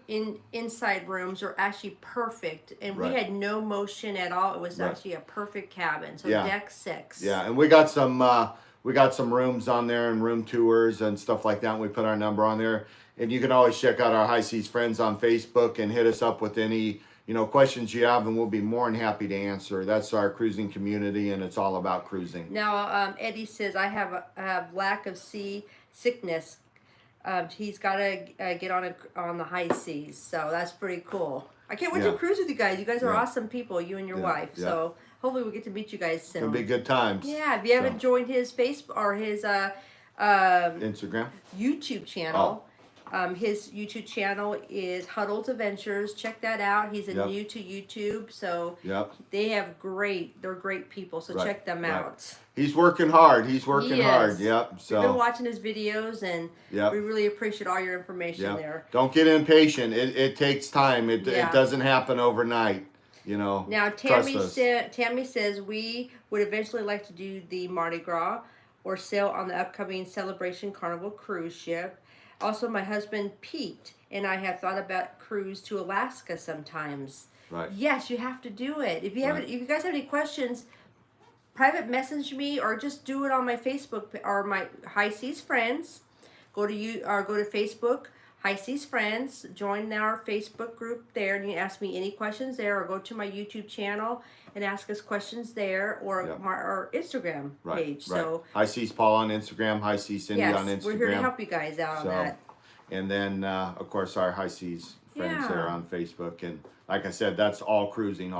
inside rooms are actually perfect, and we had no motion at all. It was actually a perfect cabin. So deck 6. Yeah, and we got some rooms on there and room tours and stuff like that. And we put our number on there. And you can always check out our High Seas Friends on Facebook and hit us up with any, questions you have, and we'll be more than happy to answer. That's our cruising community, and it's all about cruising. Now, Eddie says, I have lack of sea sickness. He's got to get on the high seas, so that's pretty cool. I can't wait to cruise with you guys. You guys are awesome people, you and your wife. So hopefully we'll get to meet you guys soon. It'll be good times. Yeah, if you haven't joined his Facebook or his Instagram, YouTube channel. His YouTube channel is Huddles Adventures. Check that out. He's new to YouTube, so they're great people. So check them out. He's working hard. He's working hard. Yep. So we've been watching his videos, and we really appreciate all your information there. Don't get impatient. It takes time. It doesn't happen overnight. Now Tammy says we would eventually like to do the Mardi Gras or sail on the upcoming Celebration Carnival cruise ship. Also, my husband Pete and I have thought about cruise to Alaska sometimes. Right. Yes, you have to do it. If you haven't, if you guys have any questions, private message me or just do it on my Facebook or my High Seas Friends. Go to Facebook, High Seas Friends. Join our Facebook group there, and you can ask me any questions there, or go to my YouTube channel and ask us questions there, or our Instagram page. So High Seas Paul on Instagram, High Seas Cindy on Instagram. We're here to help you guys out on that. And then of course our High Seas Friends there on Facebook, and like I said, that's all cruising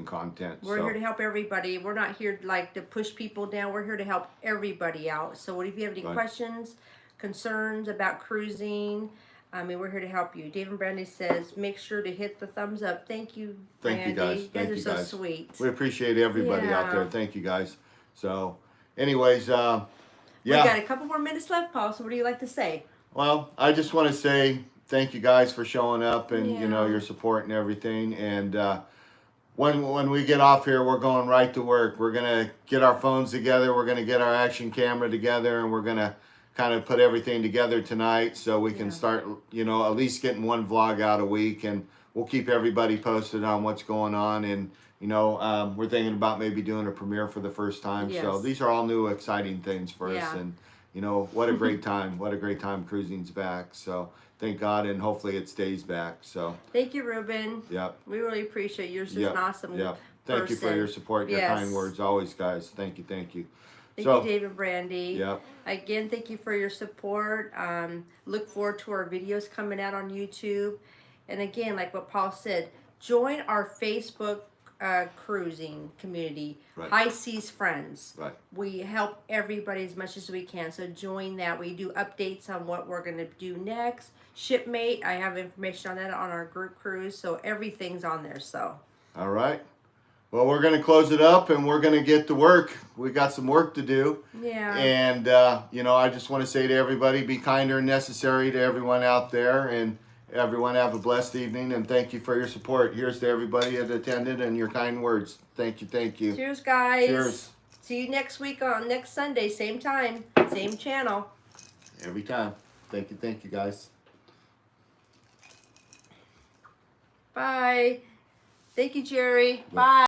content. We're here to help everybody. We're not here to push people down. We're here to help everybody out. So if you have any questions, concerns about cruising, we're here to help you. Dave and Brandy says, make sure to hit the thumbs up. Thank you, Brandy. Thank you, guys. You guys are so sweet. We appreciate everybody out there. Thank you, guys. So, anyways, we got a couple more minutes left, Paul. So what do you like to say? Well, I just want to say thank you guys for showing up and, your support and everything. And when we get off here, we're going right to work. We're going to get our phones together. We're going to get our action camera together, and we're going to kind of put everything together tonight so we can start, at least getting one vlog out a week, and we'll keep everybody posted on what's going on. And, we're thinking about maybe doing a premiere for the first time. So these are all new, exciting things for us. And, what a great time. What a great time cruising's back. So thank God, and hopefully it stays back. So thank you, Ruben. Yep. We really appreciate you. You're just an awesome Thank you for your support, your kind words always, guys. Thank you. Thank you, Dave and Brandy. Yep. Again, thank you for your support. Look forward to our videos coming out on YouTube. And again, like what Paul said, join our Facebook cruising community, High Seas Friends. Right. We help everybody as much as we can, so join that. We do updates on what we're going to do next. Shipmate, I have information on that on our group cruise, so everything's on there. So all right. Well, we're going to close it up, and we're going to get to work. We got some work to do. Yeah. And, I just want to say to everybody, be kinder and necessary to everyone out there. And Everyone have a blessed evening, and thank you for your support. Here's to everybody that attended and your kind words. Thank you, thank you. Cheers, guys. Cheers. See you next week on next Sunday, same time, same channel. Every time. Thank you, guys. Bye. Thank you, Jerry. Bye.